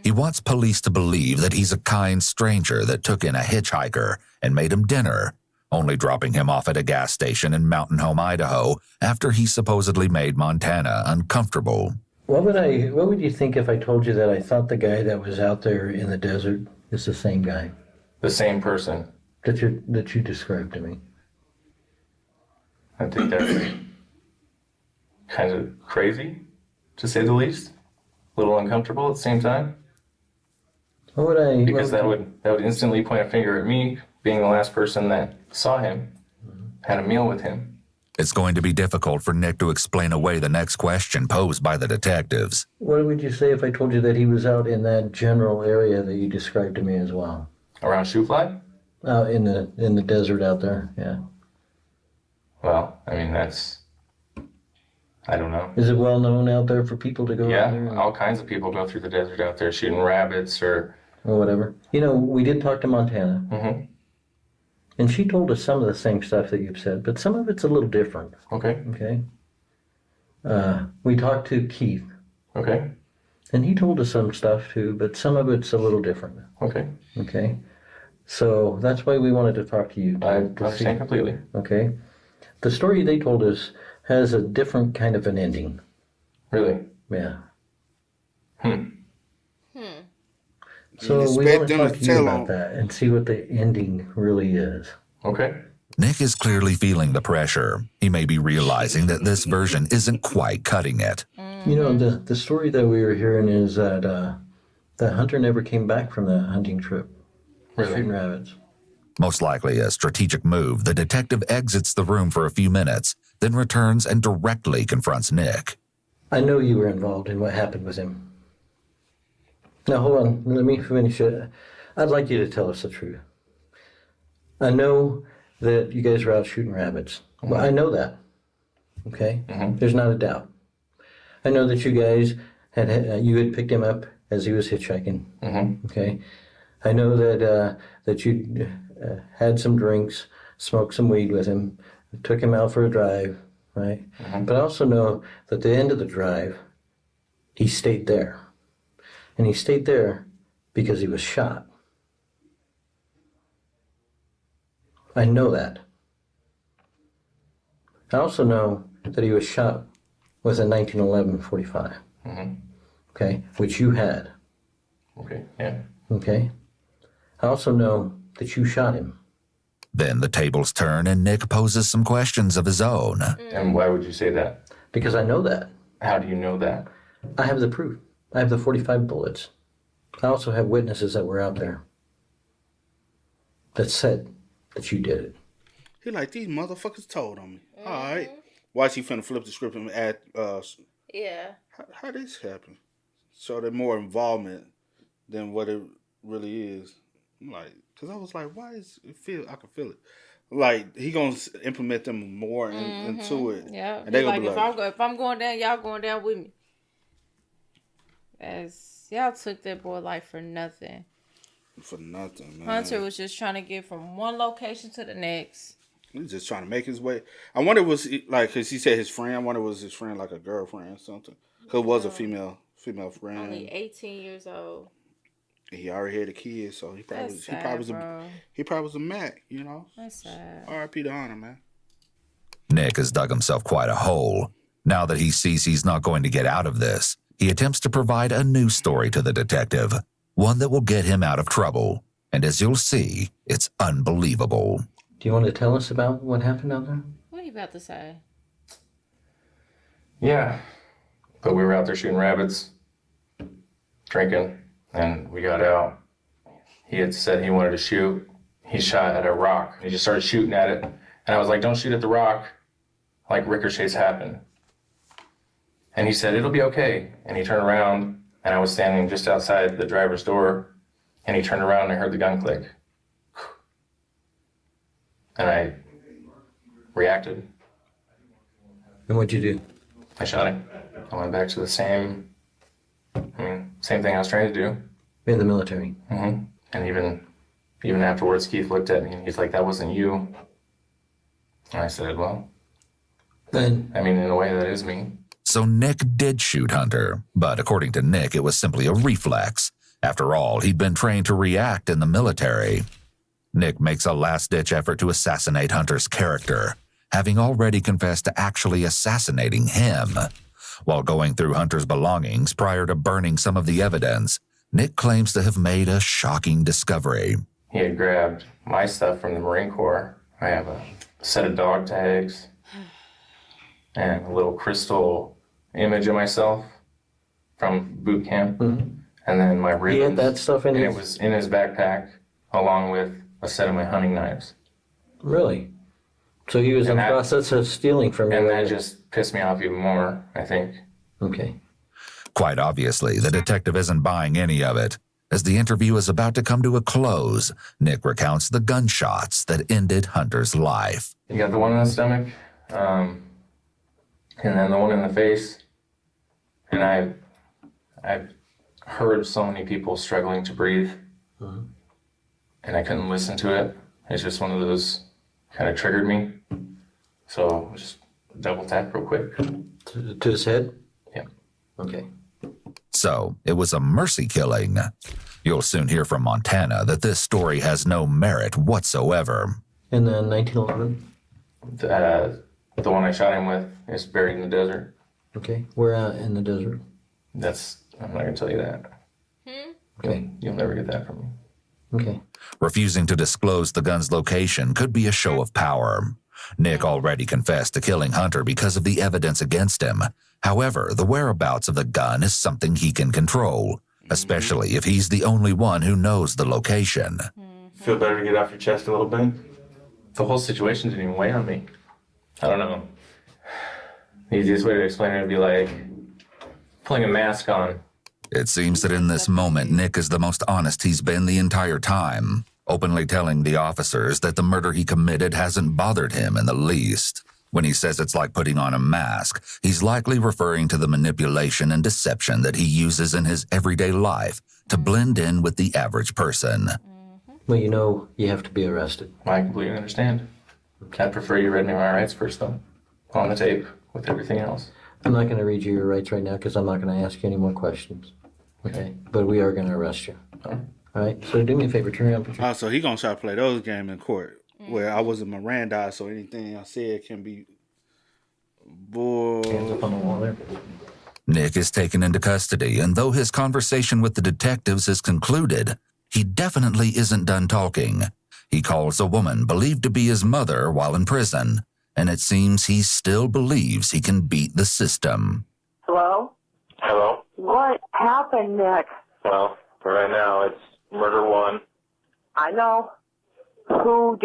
He wants police to believe that he's a kind stranger that took in a hitchhiker and made him dinner, only dropping him off at a gas station in Mountain Home, Idaho, after he supposedly made Montana uncomfortable. What would you think if I told you that I thought the guy that was out there in the desert is the same guy The same person. that you described to me? I think that's kind of crazy, to say the least. A little uncomfortable at the same time. What would I? Because that would instantly point a finger at me, being the last person that saw him, had a meal with him. It's going to be difficult for Nick to explain away the next question posed by the detectives. What would you say if I told you that he was out in that general area that you described to me as well? Around Shoe Fly? Out in the desert out there, yeah. Well, I mean, I don't know. Is it well known out there for people to go out there? Yeah, all kinds of people go through the desert out there shooting rabbits or whatever. We did talk to Montana. Mm-hmm. And she told us some of the same stuff that you've said, but some of it's a little different. Okay. Okay. We talked to Keith. Okay. And he told us some stuff too, but some of it's a little different. Okay. Okay. So that's why we wanted to talk to you. I understand completely. Okay. The story they told us has a different kind of an ending. Really? Yeah. Hmm. So we expect want to them talk to to you tell about on- that and see what the ending really is. Okay. Nick is clearly feeling the pressure. He may be realizing that this version isn't quite cutting it. The story that we were hearing is that the hunter never came back from that hunting trip. Really? Shooting rabbits. Most likely a strategic move, the detective exits the room for a few minutes, then returns and directly confronts Nick. I know you were involved in what happened with him. Now, hold on. Let me finish it. I'd like you to tell us the truth. I know that you guys were out shooting rabbits. Well, I know that. Okay? There's not a doubt. I know that you guys had picked him up as he was hitchhiking. Okay? I know that you had some drinks, smoked some weed with him, took him out for a drive, right? But I also know that at the end of the drive, he stayed there. And he stayed there because he was shot. I know that. I also know that he was shot with a 1911 45. Okay, which you had. Okay, yeah. Okay. I also know that you shot him. Then the tables turn and Nick poses some questions of his own. And why would you say that? Because I know that. How do you know that? I have the proof. I have the 45 bullets. I also have witnesses that were out there that said that you did it. He like, these motherfuckers told on me. All right. Why she finna flip the script and add, Yeah. how this happen? So they're more involvement than what it really is. Like, cause I was like, why is it feel? I can feel it. Like he gonna implement them more into it. Yeah. And they like, gonna be if I'm going down, y'all going down with me. As y'all took that boy life for nothing. For nothing, man. Hunter was just trying to get from one location to the next. He's just trying to make his way. I wonder was like, cause he said his friend. I wonder was his friend like a girlfriend or something? Cause it was a female friend. Only 18 years old. He already had a kid, so he probably he probably was a Mac, you know. That's sad. R.I.P. to Hunter, man. Nick has dug himself quite a hole. Now that he sees he's not going to get out of this, he attempts to provide a new story to the detective, one that will get him out of trouble. And as you'll see, it's unbelievable. Do you want to tell us about what happened out there? What are you about to say? Yeah. But we were out there shooting rabbits, drinking, and we got out. He had said he wanted to shoot. He shot at a rock. He just started shooting at it. And I was like, don't shoot at the rock. Like ricochets happen. And he said, it'll be okay. And he turned around, and I was standing just outside the driver's door, and he turned around and I heard the gun click. And I reacted. And what'd you do? I shot him. I went back to the same thing I was trying to do. In the military. And even afterwards, Keith looked at me and he's like, that wasn't you. And I said, well, then in a way that is me. So Nick did shoot Hunter, but according to Nick, it was simply a reflex. After all, he'd been trained to react in the military. Nick makes a last-ditch effort to assassinate Hunter's character, having already confessed to actually assassinating him. While going through Hunter's belongings prior to burning some of the evidence, Nick claims to have made a shocking discovery. He had grabbed my stuff from the Marine Corps. I have a set of dog tags and a little crystal image of myself from boot camp. And then my ribbons. He had that stuff in and his... it was in his backpack, along with a set of my hunting knives. Really? So he was in the process of stealing from you. And that just pissed me off even more, I think. Okay. Quite obviously, the detective isn't buying any of it. As the interview is about to come to a close, Nick recounts the gunshots that ended Hunter's life. You got the one in the stomach, and then the one in the face. And I've heard so many people struggling to breathe, and I couldn't listen to it. It's just one of those kind of triggered me. So just double tap real quick. To his head? Yeah. Okay. So it was a mercy killing. You'll soon hear from Montana that this story has no merit whatsoever. In the 1911? The one I shot him with is buried in the desert. Okay. Where at in the desert? I'm not going to tell you that. Okay. You'll never get that from me. Okay. Refusing to disclose the gun's location could be a show of power. Nick already confessed to killing Hunter because of the evidence against him. However, the whereabouts of the gun is something he can control, especially if he's the only one who knows the location. Feel better to get off your chest a little bit? The whole situation didn't even weigh on me. I don't know. The easiest way to explain it would be like, putting a mask on. It seems that in this moment, Nick is the most honest he's been the entire time, openly telling the officers that the murder he committed hasn't bothered him in the least. When he says it's like putting on a mask, he's likely referring to the manipulation and deception that he uses in his everyday life to blend in with the average person. Well, you know you have to be arrested. I completely understand. I'd prefer you read me my rights first, though, on the tape with everything else. I'm not going to read you your rights right now because I'm not going to ask you any more questions. Okay? But we are going to arrest you. All right? So do me a favor, turn around. Oh, so he gonna try to play those games in court where I wasn't Miranda, so anything I said can be. Boy. Hands up on the wall there. Nick is taken into custody, and though his conversation with the detectives is concluded, he definitely isn't done talking. He calls a woman believed to be his mother while in prison, and it seems he still believes he can beat the system. Hello? Hello? What happened, Nick? Well, for right now, it's murder one. I know. Who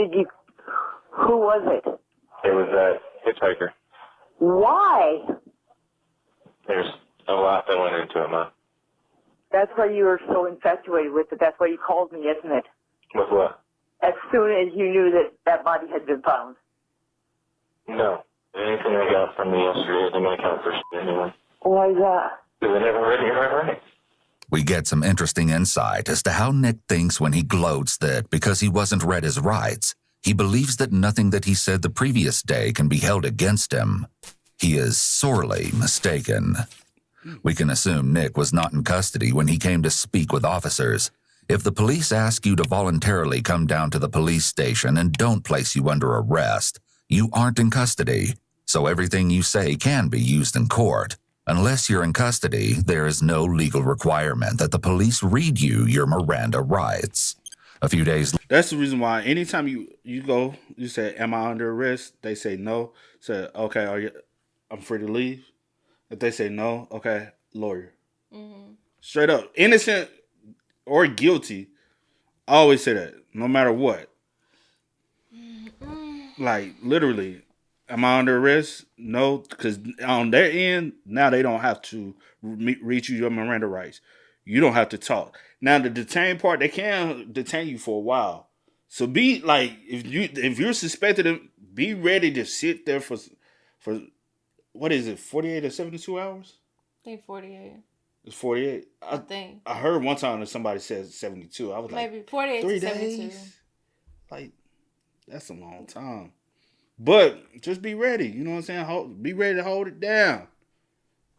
was it? It was that hitchhiker. Why? There's a lot that went into it, Ma. That's why you were so infatuated with it. That's why you called me, isn't it? With what? As soon as you knew that that body had been found. No. Anything I got from me yesterday didn't account for shit anyway. Why is that? Because I never read me my rights. We get some interesting insight as to how Nick thinks when he gloats that because he wasn't read his rights, he believes that nothing that he said the previous day can be held against him. He is sorely mistaken. We can assume Nick was not in custody when he came to speak with officers. If the police ask you to voluntarily come down to the police station and don't place you under arrest, you aren't in custody, so everything you say can be used in court. Unless you're in custody, there is no legal requirement that the police read you your Miranda rights. A few days later, That's the reason why anytime you go, you say, "Am I under arrest?" They say no. Say, "Okay, I'm free to leave." If they say no, okay, lawyer. Straight up, innocent or guilty. I always say that, no matter what. Like literally, am I under arrest? No, because on their end, now they don't have to read you your Miranda rights. You don't have to talk. Now the detain part, they can detain you for a while. So be like, if you're suspected, be ready to sit there for what is it, 48 or 72 hours? I think 48. It's 48. I think. I heard one time that somebody said 72. I was Maybe like, 48 3 to 72. days? Like, that's a long time. But just be ready. You know what I'm saying? Be ready to hold it down.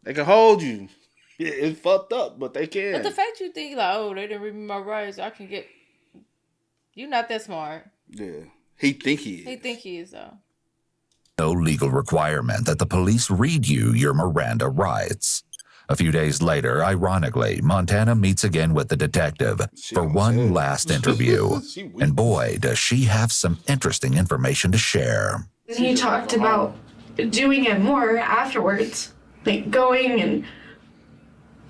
They can hold you. It's fucked up, but they can. But the fact you think, like, oh, they didn't read me my rights, I can get... You're not that smart. Yeah. He think he is. He think he is, though. no legal requirement that the police read you your Miranda rights. A few days later, ironically, Montana meets again with the detective for one last interview. And boy, does she have some interesting information to share. He talked about doing it more afterwards, like going and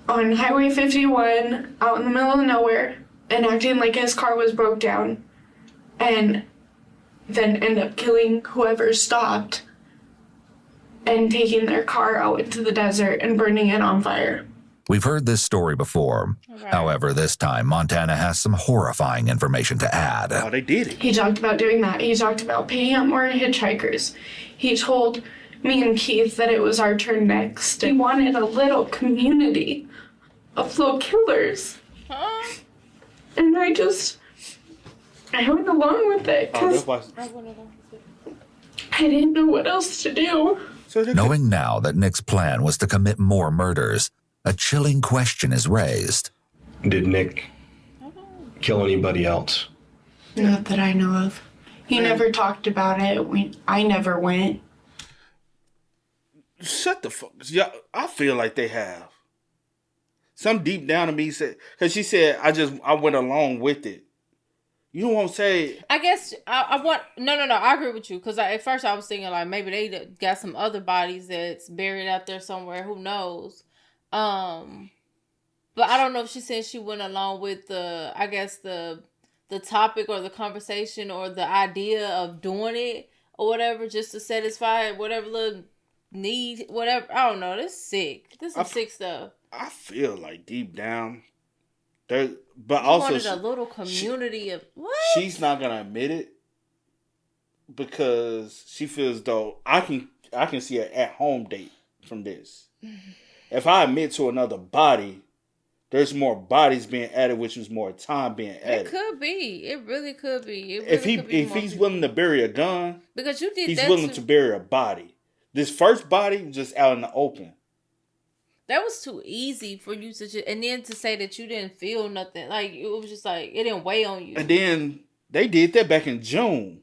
on Highway 51 out in the middle of nowhere and acting like his car was broke down and then end up killing whoever stopped and taking their car out into the desert and burning it on fire. We've heard this story before. Right. However, this time, Montana has some horrifying information to add. Oh, they did it. He talked about doing that. He talked about picking up more hitchhikers. He told me and Keith that it was our turn next. He wanted a little community of little killers. And I went along with it because I didn't know what else to do. Knowing now that Nick's plan was to commit more murders, a chilling question is raised. Did Nick kill anybody else? Not that I know of. He never talked about it. I never went. Shut the fuck. Yeah, I feel like they have. Some deep down in me said, because she said, I went along with it. You won't say. I guess I want. No. I agree with you because at first I was thinking like maybe they got some other bodies that's buried out there somewhere. Who knows? But I don't know if she said she went along with the topic or the conversation or the idea of doing it or whatever just to satisfy whatever little need, whatever. I don't know. This is sick. This is sick stuff. I feel like deep down there, but You also wanted a little community of what? she's not gonna admit it because she feels though I can see an at home date from this. If I admit to another body, there's more bodies being added, which is more time being added. It could be. It really could be. It really If could be more he's people. willing to bury a gun, Because you did he's that willing to bury a body. This first body was just out in the open. That was too easy for you to just, and then to say that you didn't feel nothing. Like, it was just like, it didn't weigh on you. And then they did that back in June.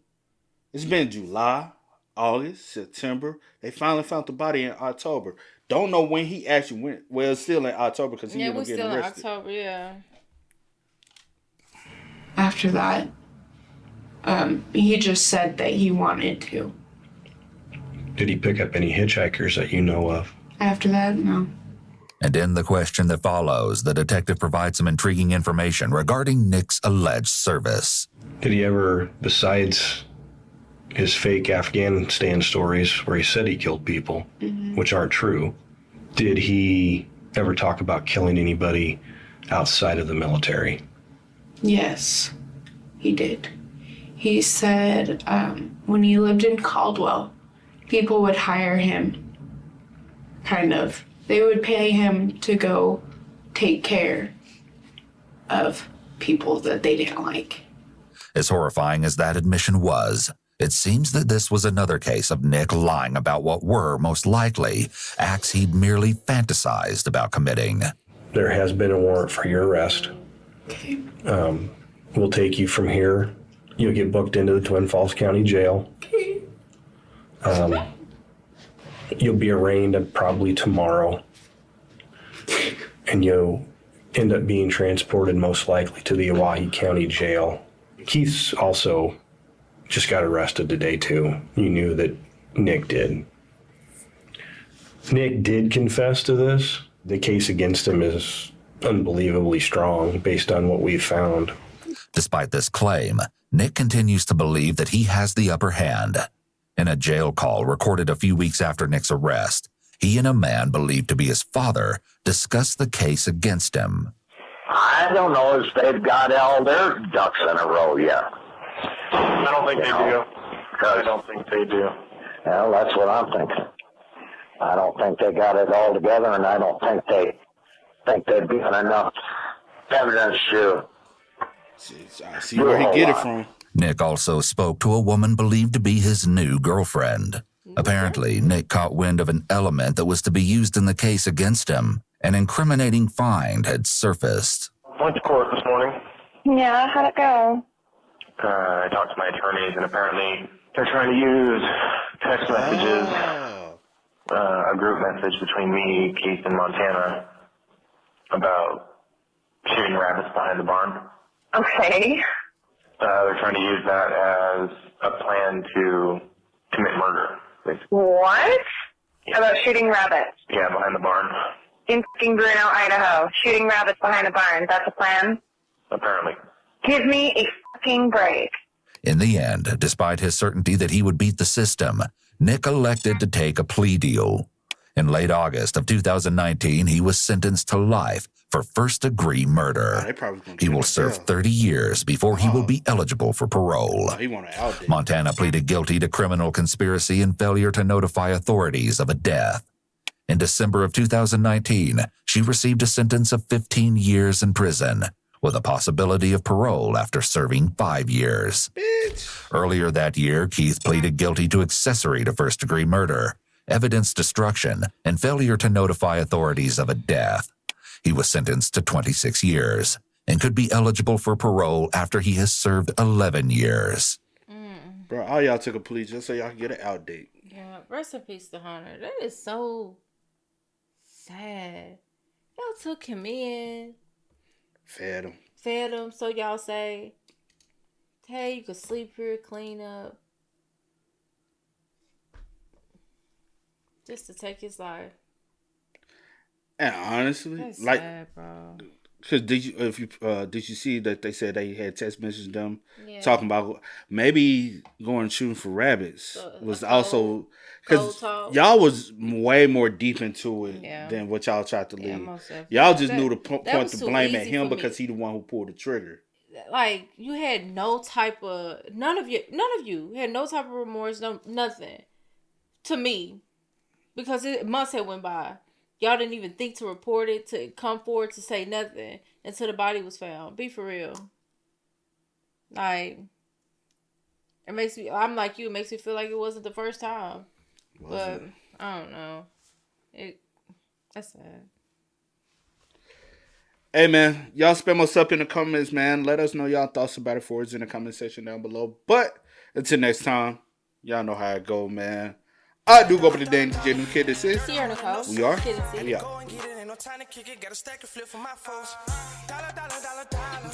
It's been July, August, September. They finally found the body in October. Don't know when he actually went. Well, it's still in October because he ended up getting arrested. Still in October, yeah. After that, he just said that he wanted to. Did he pick up any hitchhikers that you know of? After that, no. And in the question that follows, the detective provides some intriguing information regarding Nick's alleged service. Did he ever, besides his fake Afghanistan stories where he said he killed people, which aren't true, did he ever talk about killing anybody outside of the military? Yes, he did. He said when he lived in Caldwell, people would hire him, kind of. They would pay him to go take care of people that they didn't like. As horrifying as that admission was, it seems that this was another case of Nick lying about what were, most likely, acts he'd merely fantasized about committing. There has been a warrant for your arrest. Okay. We'll take you from here. You'll get booked into the Twin Falls County Jail. Okay. You'll be arraigned probably tomorrow. And you'll end up being transported most likely to the Oahe County Jail. Keith's also just got arrested today too. You knew that Nick did. Nick did confess to this. The case against him is unbelievably strong based on what we've found. Despite this claim, Nick continues to believe that he has the upper hand. In a jail call recorded a few weeks after Nick's arrest, he and a man believed to be his father discussed the case against him. I don't know if they've got all their ducks in a row yet. I don't think they do. I don't think they do. Well, that's what I'm thinking. I don't think they got it all together, and I don't think they've got enough evidence to. I see where he get it from. Nick also spoke to a woman believed to be his new girlfriend. Apparently, Nick caught wind of an element that was to be used in the case against him. An incriminating find had surfaced. Went to court this morning. Yeah, how'd it go? I talked to my attorneys, and apparently they're trying to use text messages, a group message between me, Keith, and Montana about shooting rabbits behind the barn. Okay. They're trying to use that as a plan to commit murder. Basically. What? About shooting rabbits? Yeah, behind the barn. In fucking Bruno, Idaho. Shooting rabbits behind a barn. That's a plan? Apparently. Give me a fucking break. In the end, despite his certainty that he would beat the system, Nick elected to take a plea deal. In late August of 2019, he was sentenced to life for first-degree murder. He will serve 30 years before he will be eligible for parole. Montana pleaded guilty to criminal conspiracy and failure to notify authorities of a death. In December of 2019, she received a sentence of 15 years in prison, with a possibility of parole after serving 5 years. Earlier that year, Keith pleaded guilty to accessory to first-degree murder, evidence destruction, and failure to notify authorities of a death. He was sentenced to 26 years and could be eligible for parole after he has served 11 years. Bro, all y'all took a plea just so y'all can get an out date. Yeah, rest in peace to Hunter. That is so sad. Y'all took him in. Fed him, so y'all say, hey, you could sleep here, clean up. Just to take his life. And honestly, that's like, sad, bro. Because did you see that they said they had text messages them Yeah. talking about maybe going shooting for rabbits was also because y'all was way more deep into it than what y'all tried to leave. Most definitely. Y'all just knew to point was the too blame at easy him for because he the one who pulled the trigger. Like you had no type of none of you had no type of remorse, nothing to me, because months had went by. Y'all didn't even think to report it, to come forward to say nothing until the body was found. Be for real. Like it makes me. I'm like you. It makes me feel like it wasn't the first time. But I don't know. That's sad. Hey, man, y'all spam us up in the comments, man. Let us know y'all thoughts about it for us in the comment section down below. But until next time, y'all know how it go, man. I do go by the name Jay Kid. This is Sierra Nicole. We are. Kid and C. We are. Go and get it, ain't no time to kick it. Got a stack of flip for my foes. Dollar, dollar, dollar, dollar.